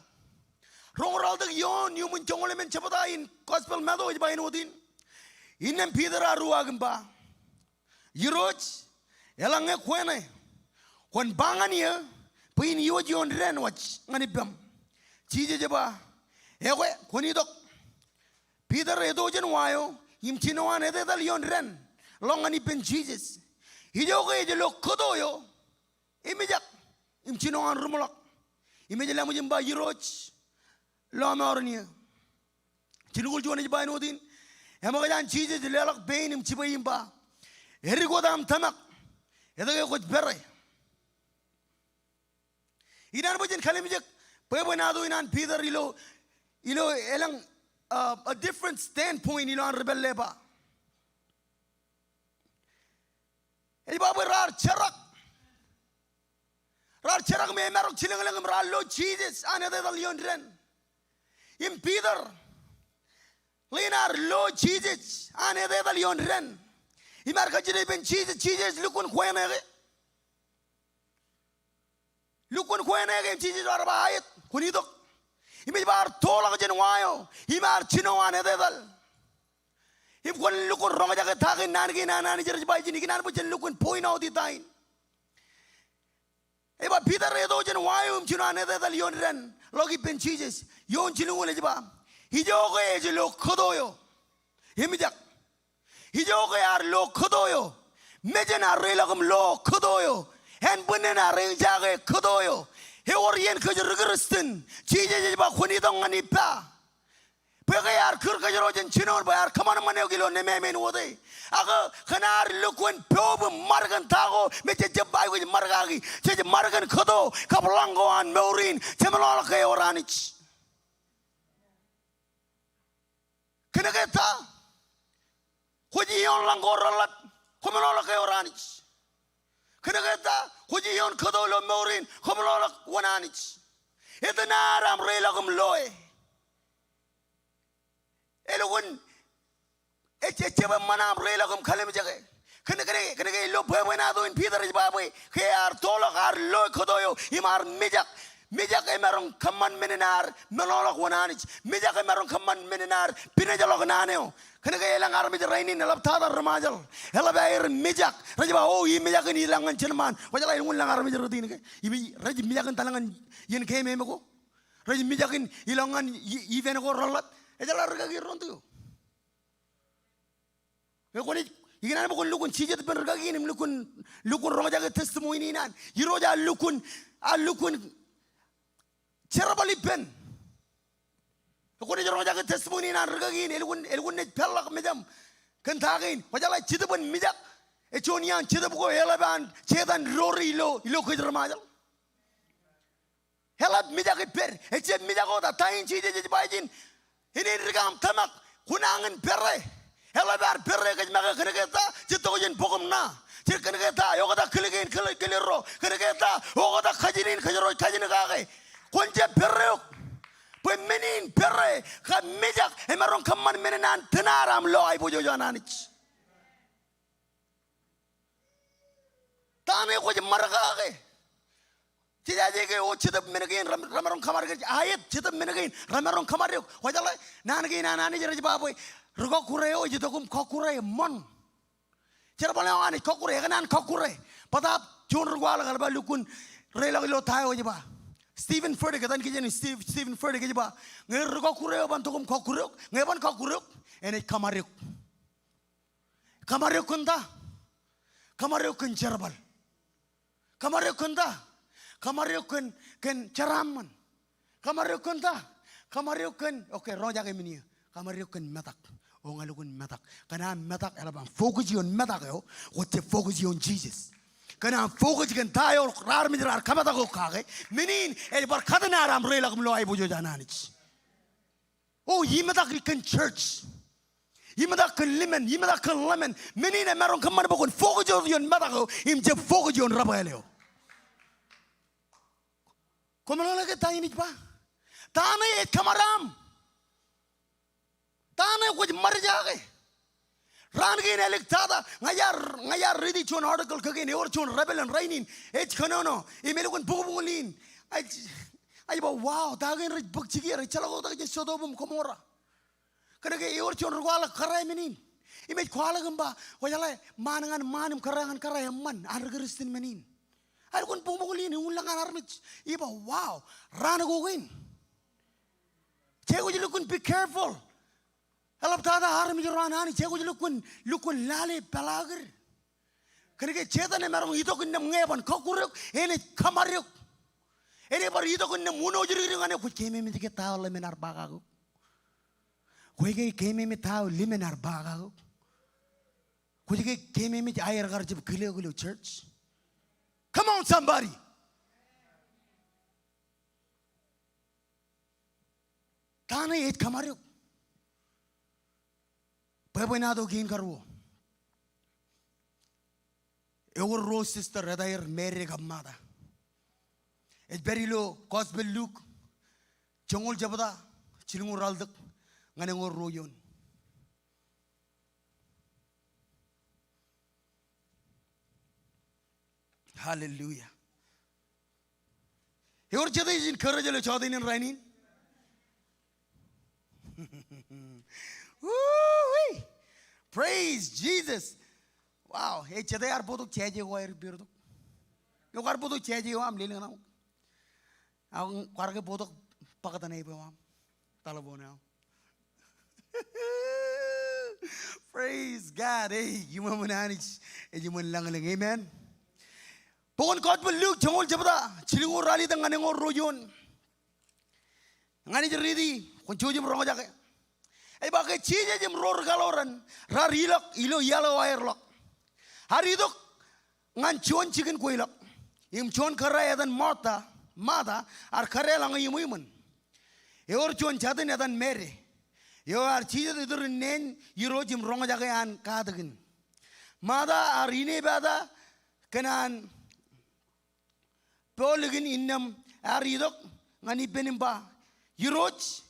Rongoral de yon human chongolemen chapata in gospel medo jba in odin. Inem Peter aruagamba. Yiroj Elange kwene kon bangania pin yoji on ren watch ngani bam chije jeba ewe koni dok Peter edo jen wayo im chinoan ede dal yon ren longani pen Jesus hijo ke je lo kodoyo imijak im chinoan rumolak Image la mujimba yiroch lo mornia. Chinugul juana jiba inodin. Hemagan cheese the lelak pain him chiba imba. Erigodam tamak. Edage kuch berre. Inan bujin kalimijak. Pebenado inan Peter ilo elang a different standpoint ilo an rebel leba. Iba berar cerak. Rar cerak me merok cilang rar lo Jesus ane de dalion ren. Im Peter linar lo Jesus ane de dalion ren. Imar kajire ben Jesus lukun kwenege. Lukun kwenege Jesus arba ayat kunidok. Imi bar tola kajen wayo. Imar chino ane de dal. If one look on wrong, I talk in Nanaki and Jerry by Jinikin, and look and point out the time. If Peter Redojan, why you know another than yon ren, Logi pen cheeses, yon chiluba. He joke a low kodoyo. Himijak. He joke are low kodoyo. Mejan are relagum low kodoyo. And bunena ranjage kodoyo. He orient Kajariston. Cheeses about Hunidong and Ipa. Pagayar Kurkajojan Chinon by our command manogilo nemen wode. Aga Kanar Lukun Pob Margan Tago, Mejabai with Margagi, Tej Margan Kodo, Kapalango and Maureen, Temalaka Oranich. Kanageta Hujion Langoralat, Komalaka Oranich. Kanageta Hujion Kodolo Maureen, Komalak Wananich. Etanaram Relagum Loe. Elogun Echeba Manam Relagum Kalimjake. Can look when I do in Peter is by way. Here Tolak are low Kodoyo, Imar Mijak Emeron Command Meninar, Menolog Wananich, Mijak Emeron Command Meninar, Pinajalogano. Can I lang army the rain in the Laptada Ramajal, Helabair Mijak, Raja, oh, ye Mijak and Ilang and Chinaman, what I won't lang army the routine. You Reggie Mijak and Talangan Yen came Emego, Reggie Mijak in Ilangan even go rollat. Ella regagi rondu. Ekoni igana bukun lukun chije te regagi nim lukun roja ke testimony nan. Yiroja lukun cherabali pen. Ekoni roja ke testimony nan regagi elgun ne pelak medam. Kentagin wajala chide pun mijak. Echonian chide buko helaban chedan rori ilo ke ramajal. Helab mijak per. Eche mijak oda tain chije bajin. Ini regam tamak kunangan perre. Helabar perre kajmaga kenegeta jitojen pogom na. Jir kenegeta yogada kelegin kelero kenegeta yogada kajinin kajero kajinegage. Kunje perre. Pemenin perre kamejak emarong kaman menenan tenaram lo ay bojo jananich. Tane ko maragage. Tidak aja ke oh cedap menegain ramarong kamar kerja ayat cedap menegain ramarong kamar yuk wajah lah nani jadi baboy rukok kureo jadi kum kokure mon cara paling aneh kokure kan kokure pada cun rugal kalau balukun rela lo tahu aja bah Stephen Furtick kata ni Stephen Furtick aja bah ngai rukok kureo bantu kum kokure ngai ban kokure ini kamar yuk kunda kamar yuk kun cerbal kamar yuk kunda Kamaryokan kan caraman, kamaryokan ta, kamaryokan oke roja ke mini, kamaryokan metak, ongalukun metak, karena metak elabang fokus on metak yo, what focus on Jesus, karena fokus kan tayo rar midrar kametak ko kage, minin bar kata naram rela kum lo ay bujo jananich, oh yimetak kan church, yimetak kan lemon, minin emeron kamar bukun fokus on metak yo, imje fokus on rabaleo. Komelo lagi tanya ni pa, tanya kamaram, tanya kuj marjage, rangi ni elektada, ngayar ready chon article kagin, or chon rebel and raining, kanono, imelukun pugulin, ay ba wow, tagin rit bukchigi, chalago tagin sodobum komora, kanake or chon ruala karay menin, imej kuala gamba, wajala manum karangan man, argeristin menin. Ay kun pumulin ulang armich iba wow rana gogin chego lukun be careful alap tada armich rana ni chego lukun lale palagar kanike cheta ne marong ito kun nam ngeban kokuruk ene kamaruk Ere bar ito kun na muno jiri ngane ku keme mi ke tao le menar baga ko. Ku ke keme mi tao le menar baga ko. Ku ke keme mi ayar gar jib gile church. Come on somebody. Tana et kamario. Pabena do gin karwo. Our rose sister Radair Mary Gamada. It's very low, gospel look. Chongol Jabada, Chilunguraldak, Nanangor Royon. Hallelujah. Your Jada is encouraged to Chodin and Rainin. Praise Jesus. Wow, hey, they are both changing wire beard. You are both changing. I'm living now. I'm quarter both Pakatan Abraham, Talabona. Praise God. Hey, you want to manage and you want Langaling. Amen. Pon God will look, Chongol Jabda, Chilingo Rally, the Nango Royon. Nanija Ridi, Conchujim Romaja. A bucket cheesem roar galoran, Rarilok, Ilo yellow wire lock. Haridok, Nanchon chicken quailok. Im chon caraya than Martha, Mother, are carrelang a women. Your chon chatin than Mary. You are cheated with name, you wrote him wrong again, Cardigan. Mother are inebada, Canan Poligin in them, Aridok, Nani Penimba. You wrote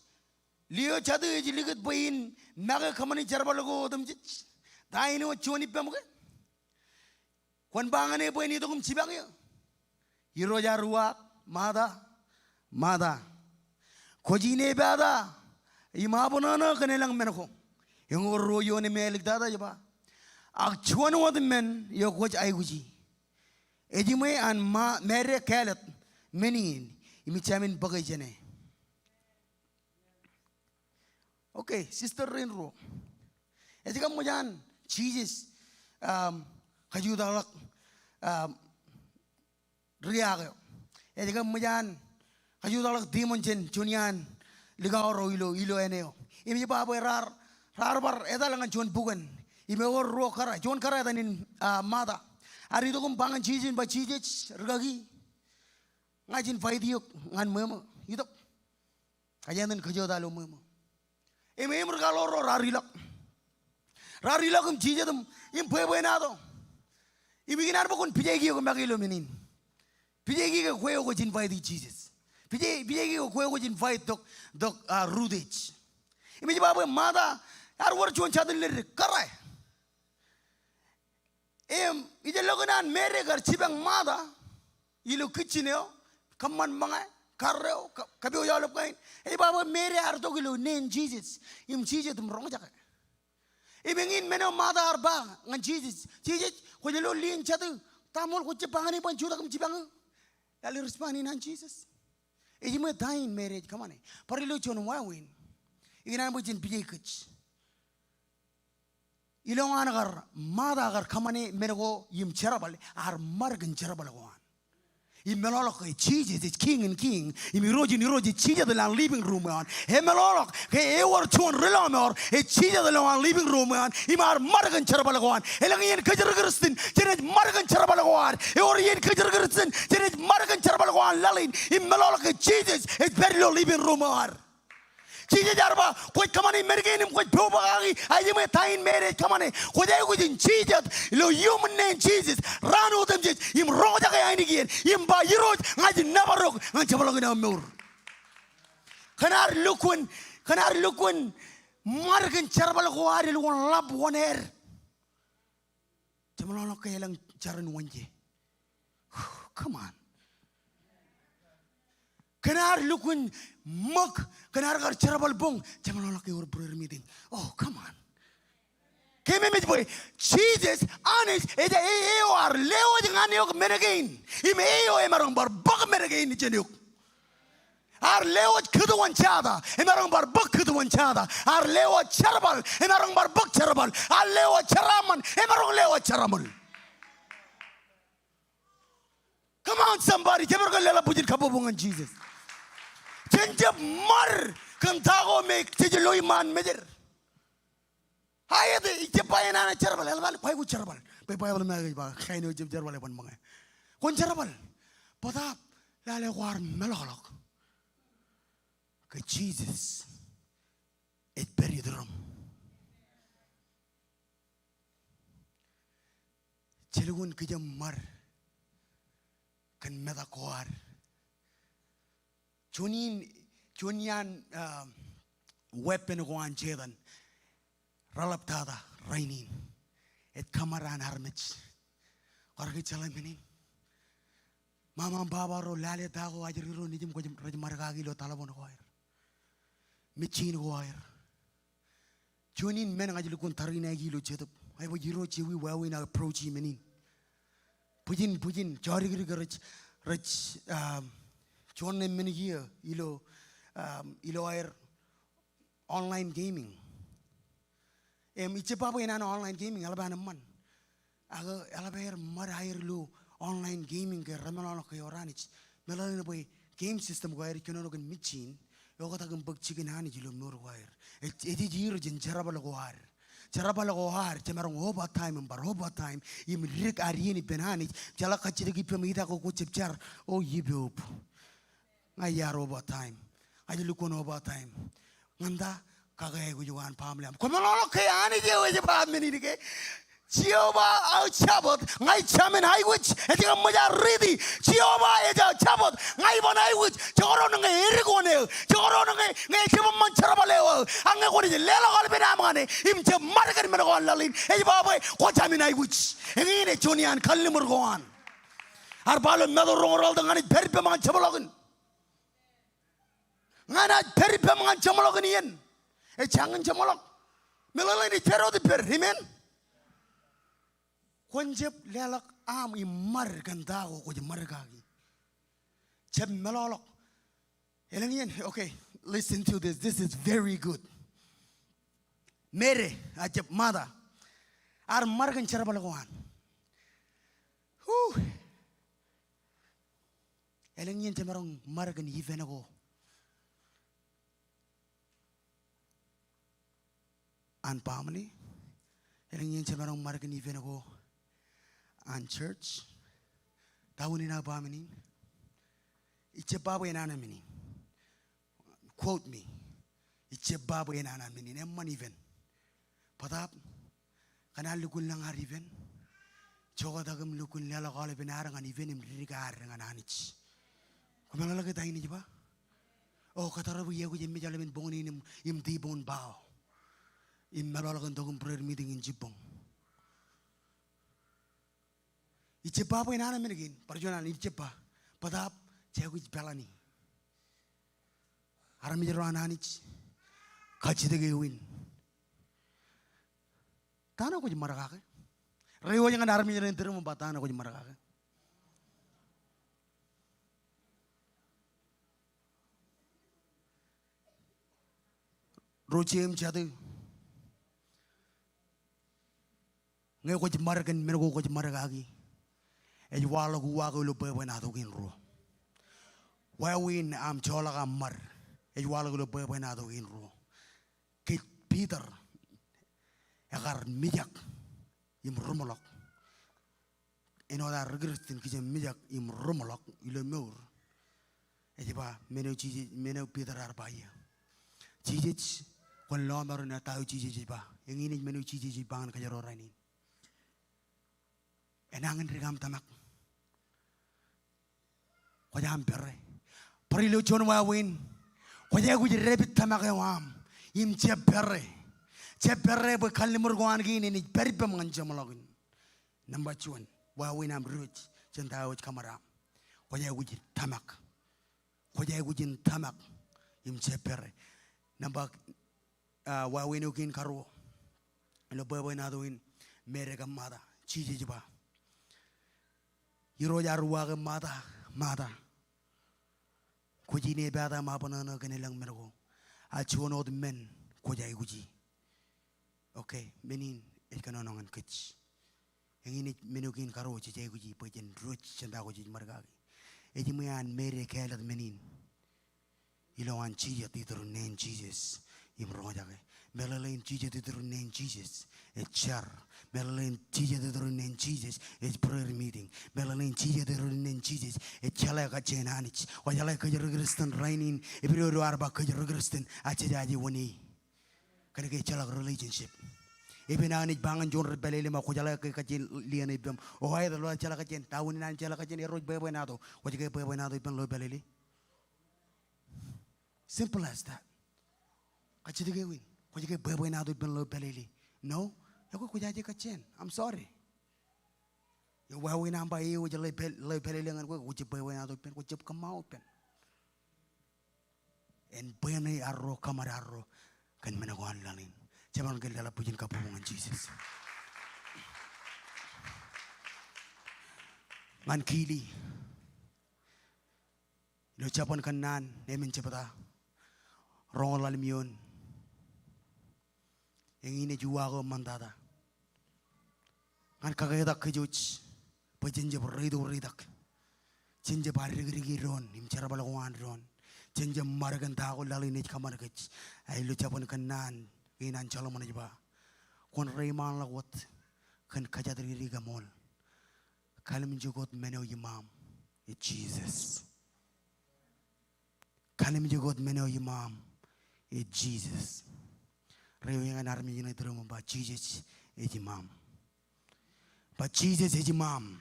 Leo Chadu is liquid pain, Naga Kamani Charbalago, them jits. Dino Choni Pemke. When Bangane Poinitum Chibanga. Iroja Rua, Mada. Kojine Bada. Imabonana Kanelang Menako. Young Royo and Melik Dada Jaba. Actuan what the men, your coach Iguji. Ejime and Mary Kalet, many imichamin Bagajane. Okay, Sister Renro. Ejika Mojan, cheeses, Kajudalak, Riago. Ejika Mojan, Kajudalak Dimonchen, Junian. Ligaro ilo eneo. Imi babo rarbar edalang John Bugan. Imi or rokara John Kara than in Mada. Arido kum bangan cheese by cheese rugagi. Ngajin faidiok ngan memo. Ito. Ayan din kajodalo memo. Imi imrgaloro rarilak. Rarilak kum cheese dum im puebenado. Imi ginarbo kun pijegi kum bagilo menin. Pijegi ko kueo ko jin faidi cheeses. Pijegi ko kueo ko jin faid dok rudage. Imi babo Mada ar wor chon chadin le karai. Ije logonan mere gar chibang Mada ilo kitcheneo kaman mangai karreo kabio yalop kain e babo mere ar dog ilo nen Jesus im Jesus dum rong jaka imengin meno Mada ar ba ngan Jesus ko lo lin chadu tamol ko chibangani ban chuda kam chibang ali respani nan Jesus e jime dain marriage kamane parilo chon wawin igina bo jin pijekich ilong anagar Mada agar kamane merego yim cherabal ar margan cherabalawan imelolok Jesus is king and king imiroji niroji chija de la living room on emelolok ke ewar chon relamor e chija de la living room on imar margan cherabalawan elangien kajergerstin jenej margan cherabalawan ewar yen kajergerstin jenej margan cherabalawan lalin imelolok Jesus is very low living room on Jesus jarba koi kamane mergenim koi probagi ayime tain mere kamane koi dego din Jesus lo human name Jesus ranu dem Jesus im roja ga ayni gien im ba yiroj ngaji nabarok ngajabalo gina mur kanar lukun margen charbal ko ari lukun lab woner jamalo ko yelang charan wanje come on kanar lukun mok kanar gar cherabal bong jamalo ke or prayer meeting oh come on keme mit boy Jesus honest ede eo ar leo ngani ok menegain ime eo emarong bar bak menegain ni jenuk ar leo kudu wanchada emarong bar bak kudu wanchada ar leo cherabal emarong bar bak cherabal ar leo cheraman emarong leo cheramul Come on, somebody. Jabber lela bujit kabobongan Jesus. Jenjab mar kantago me tijloi man mejer. Hayade ijepayan ana charbal elbal pai ku charbal. Pai pai bal me ba khaino jeb charbal ban mangai. Kon charbal. Padap lale war melolok. Ke Jesus it peridrom. Cilugun kejam mar kan meda koar. Junian weapon goan jedan ralap tada rainin et kamaran harmich. Orgi jalan menin. Mama baba ro lale dago ajri ro nijim ko rajmar gagi lo talabon koar. Michin koar. Junin men ngajlu kun tarina gi lo jetup. Ay bo jiro chiwi wawi na approach menin. Pujin jari giri rich John many year ilo air online gaming. Ichi papa ina online gaming alabana man. Aga alabair mar air lo online gaming ke ramalano ke oranich. Melana boy game system ko air kino kan michin. Yoga tagang pag chicken hani jilo nur wire. Eti jiro jin jarabal ko har. Jarabal ko har. Jamarong hoba time. Im rik arieni benani. Jala kachiri ki pemita ko kuchipchar. Oh yibup. Ngayar over time. Aja lukon over time. Nganda kagaya ko juan pamliam. Kumalolo kaya ani jewe jepam meni dike. Jehovah au chabot ngai chamen hai wich etika maja ready Jehovah eja chabot ngai bon hai wich joro ngai erigone joro ngai kebam man charabalewa angai ko ni lela gal bena mane im je margar mer ko lalin e baba ko chamen hai wich ngine jonian kallimur goan ar balo medo rongol ngani berbe man chabalogun ngana berbe man chabalogun yen e jangan chamalok melala ni terodi ber amen. Konjep lelak am imar gandago ko imar gagi. Jeb melolok. Elenian, okay, listen to this. This is very good. Mere ajep mada. Ar margan charabalagoan. Elenian temarong margan yivenago. An family. Elenian temarong margan yivenago. And church, tawunin na ba minin? Ichebabo enana minin. Quote me. Ichebabo enana minin. Emman even. Padap, kanal lukul lang hariven. Choka dagam lukul nila kala benarang an even imrigar ng ananich. Kumalalaga tayo ni ba? Oh, katarabu yago yung medjalamin bongonin im dibon bao. Im malalagan dagam prayer meeting in jibong. Ijepa po inana minigin, parjonan ijepa, padap, jago ijbelani. Arami jero ananich, kachidege win. Tana ko jimarakake. Rewo yang arami jero entere mo batana ko jimarakake. Rochem chadu. Ngayon ko jimarakan, meron ko jimarakake. Ejwalo guwago lo bebe na dogin ro. Wawin am chola kamar. Ejwalo lo bebe na dogin ro. Kit Peter. Agar mijak im rumolok. Eno da regrestin kije mijak im rumolok ilo meur. Ejba meno Peter arbaya. Chije kon lo maro na tau chije ba. Yang ini meno chije bangan kajaro rainin. Enangan rigam tamak. Kajam perre, perlu John wawin, kajak uji rebit tamakewam, im cepere berkalimur guan gini ni peri pemanjam login. Number 1, wawin am rich, cinta uj kamera, kajak uji tamak, im cepere. Number wawin ukin karo, lo bawa nadoin mereka mada, cici jiba. Iro jaruwa ke mada. Kuji ne bada mapanana kanilang merko. Achuno the men kujai kuji. Okay, menin ikanonongan kich. Yang ini menukin karo cici kuji pajen ruch canda kuji margagi. Eji mayan mere kelat menin. Ilawan cici titurun nen Jesus imro jage. Melalain cici titurun nen Jesus. Char. Melalain cici titurun nen Jesus. Prayer meeting. Melalain cici titurun nen Jesus. Chala kajen hanich. Wajala kajer Kristen rainin. Ibiro arba kajer Kristen. Aja jadi wani. Karena chala relationship. Ibina ni bangan jon rebelele ma kujala ke kajen lian ibam. Oh ay dalo chala kajen. Tahun ini chala kajen eroj bebe nado. Wajake bebe nado ibam lo belele. Simple as that. Kacide ke win. Wajake bebe nado ibam lo belele. No. Aku kujaje kajen. I'm sorry. Yo wawi namba e wajale lo belele ngan ko wajake bebe nado ibam wajake kamau pen. En bene arro kamar arro kan menawan lalin. Jangan gelala pujian kapungan Jesus. Ngan kili. Lo ucapan kanan, emin cepata. Rong lalimion. Yang ini jua ko mandata. Ngan kagayak kejuj. Pujian jebor ridak. Cinja bari ron, imcara balakuan ron. Cinja maragan tako lalin it kamar kech. Ay lo ucapan kanan. Inan calo mana jeba, kon reiman lawat, kan kaja dari gamol, kalim jugot meno imam, Jesus. Kalim jugot meno imam, Jesus. Rewi yang army ini terus membaca Jesus imam, but Jesus imam.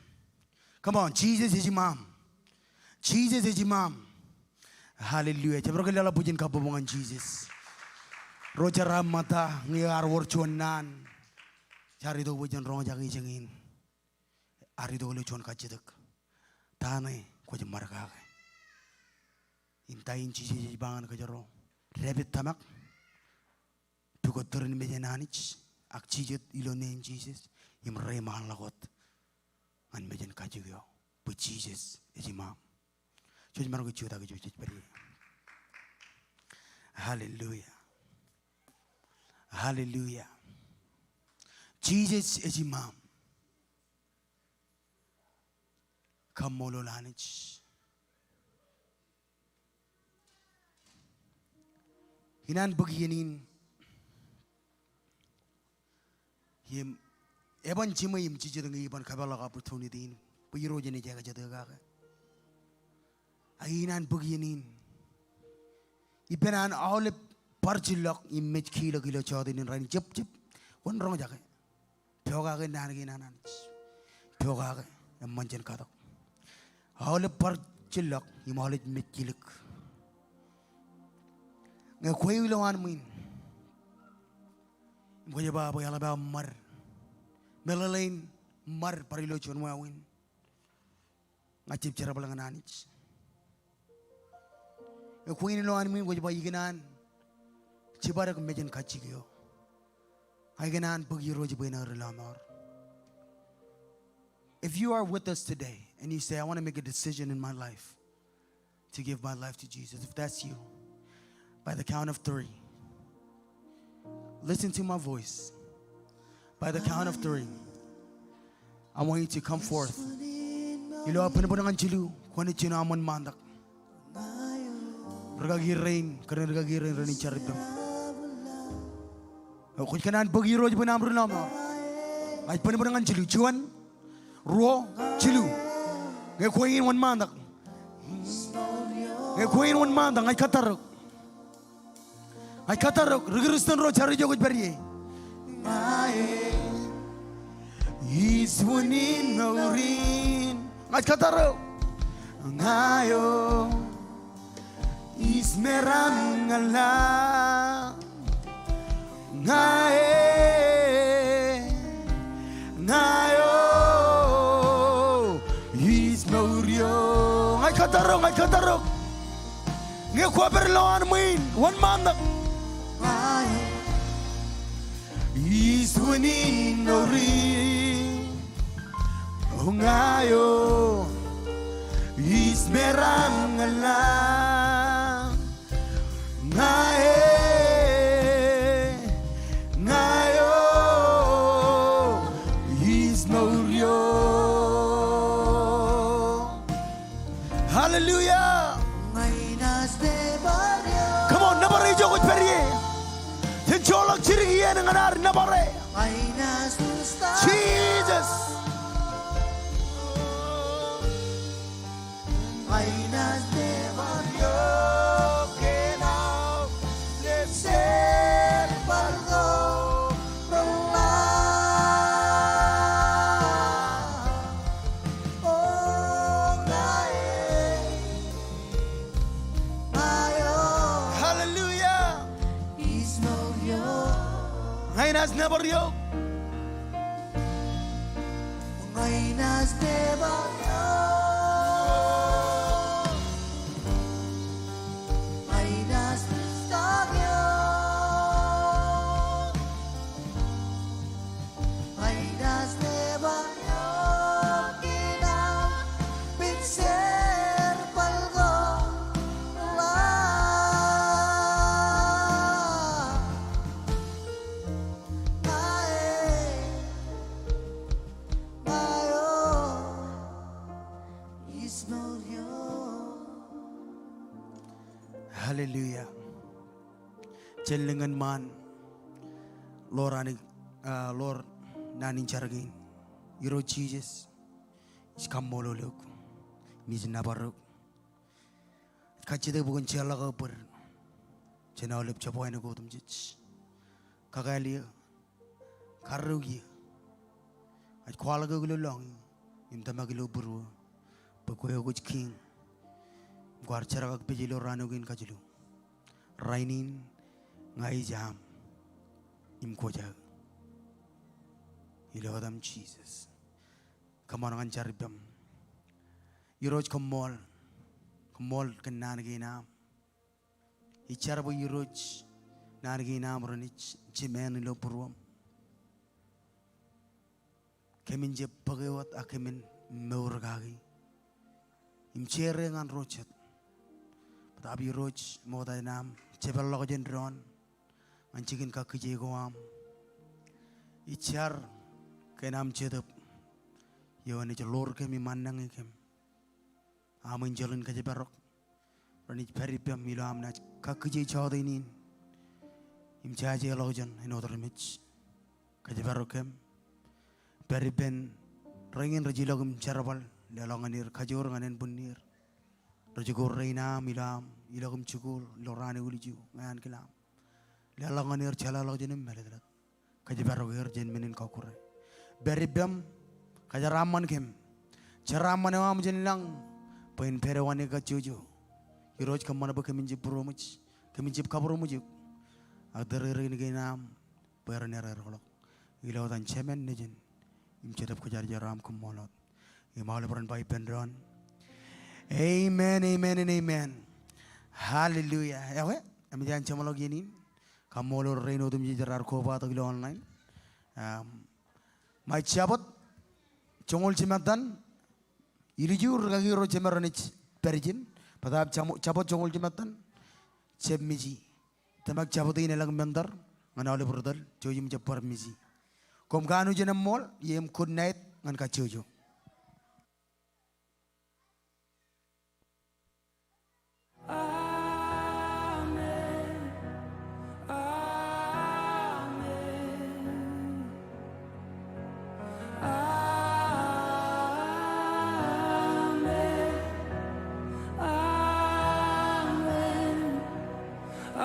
Come on, Jesus imam, Jesus imam. Hallelujah. Coba kita lihat pujian kapungan Jesus. Roja ramata ngiar worchuan cari tu bujan rong jagi jengin ari tu lu cuan kacetek tanai ko jemar ka intain cici bangan ka jaro rebit tamak tukot turun mejenanich ak cijet ilonen Jesus imre mahal lagot an mejen kajugyo bu Jesus ejimam cuci mar ko ciuta ko cuci beri. Hallelujah. Hallelujah. Jesus is Imam. Kamolo lanich. Hinan beginin. Him eban cima im cici dengan iban kabala opportunity. Piro jeni jaga jaga. Hinan beginin. Ibenan awalnya parcilak image kilo cawat ini rain cep kon rong jake pyoga ke nan ki nanan pyoga ke manjen katok awle parcilak imale image kilik nge koy wilawan min ngoje ba yala ba mar melalain mar parilo chon wa win ngacip cara balangan anich nge koy ni lawan min ngoje ba yiginan Cibarak mejen kacigyo. Ayganan pagiro jibena relamar. If you are with us today and you say, I want to make a decision in my life to give my life to Jesus, if that's you, by the count of 3, listen to my voice. By the count of 3, I want you to come forth. Ilo apa na ang chilu, kung ano chinaman mandak. Ragagirin, karena ragagirin rin charito. Kung kanan pagiro di panamro lama, ay panamro ng chilu, chuan, ruo, chilu, ngay kuhain wan mandak, ngay kuhain wan mandak, ay katarok, ragaristan ro chari jogot beri. Iswanin naurin, ay katarok, ngayo, ismeran ngalang. Ngayo is maurio ngay katarok ngay kwaberloan min one man is winning no ring ngayo is merang ngalang ngayo Ngayo, He's no Mainas Mustafa. Jesus. Mainas never yoke now. Let's set Palgo from Oh, Hallelujah. is no yoke. Mainas never yoke. Mainas never Mainas Mustafa. Mainas never yoke now. Pinser palgo la. Hallelujah. Jellingan man. Lord ani Lord nanin charagin. Iro Jesus. Iskammolo lok. Mis nabarok. Kachide bukan chalaga per. Chenalip chapoy na godum jich. Kagalia. Karugi. At kwalaga gulo long. Imtamagilo buru. Pagkuya kuch king. Guarceragak pejilo ranugin kajilo. Rainin ngai jam. Imkoja. Ilodam Jesus. Kamanangan charibam. Yuroj kamol. Kamol kan nanagina. Icharabo yuroj nanagina ronich chimen ilo purwam. Kemin je pagewat akemin meurgagi. Imchere ngan rochet. Tapi roch moda nam cebal logo jendron. Anchikin ka kije goam. Ichar kenam cedep. Yone jalur kemi mandang ikem. Amun jalan kaje barok. Rani peripam milam na ka kije chawda inin. Imchaje logo jen inodar mich. Kaje barok kem. Peripen rangin rajilogum charabal. Lalonganir kajor nganen bunir. Rajugor reina milam ilagum chukul lorane uliju ngayan kilam. Lalonganir chalalo jenim meledrat. Kajibarogir jen menin kokure. Beribam kajaraman kem. Charaman am jenilang pain perewane kajuju. Iroj kamana ba keminjib buromuch. Keminjib kaburomujuk. Adere ginam peranera rolok. Ilautan cemen nejen. Imcedap kujar jaram kumolot. Imaulabran by Pendron. Amen, amen, and amen. Hallelujah. Ewe, kami jangan cuma lagi ini. Kamu lor reino tu menjadi jarar koba atau gila online. Mai cabot, congol cimatan. Irijur lagi ro cimaranich perjin. Padahal cabot congol cimatan. Cep miji. Tamak cabot ini lang mentar. Mana oleh brother, joji menjadi permisi. Kom kanu jenam mall, yem good night ngan kacujo.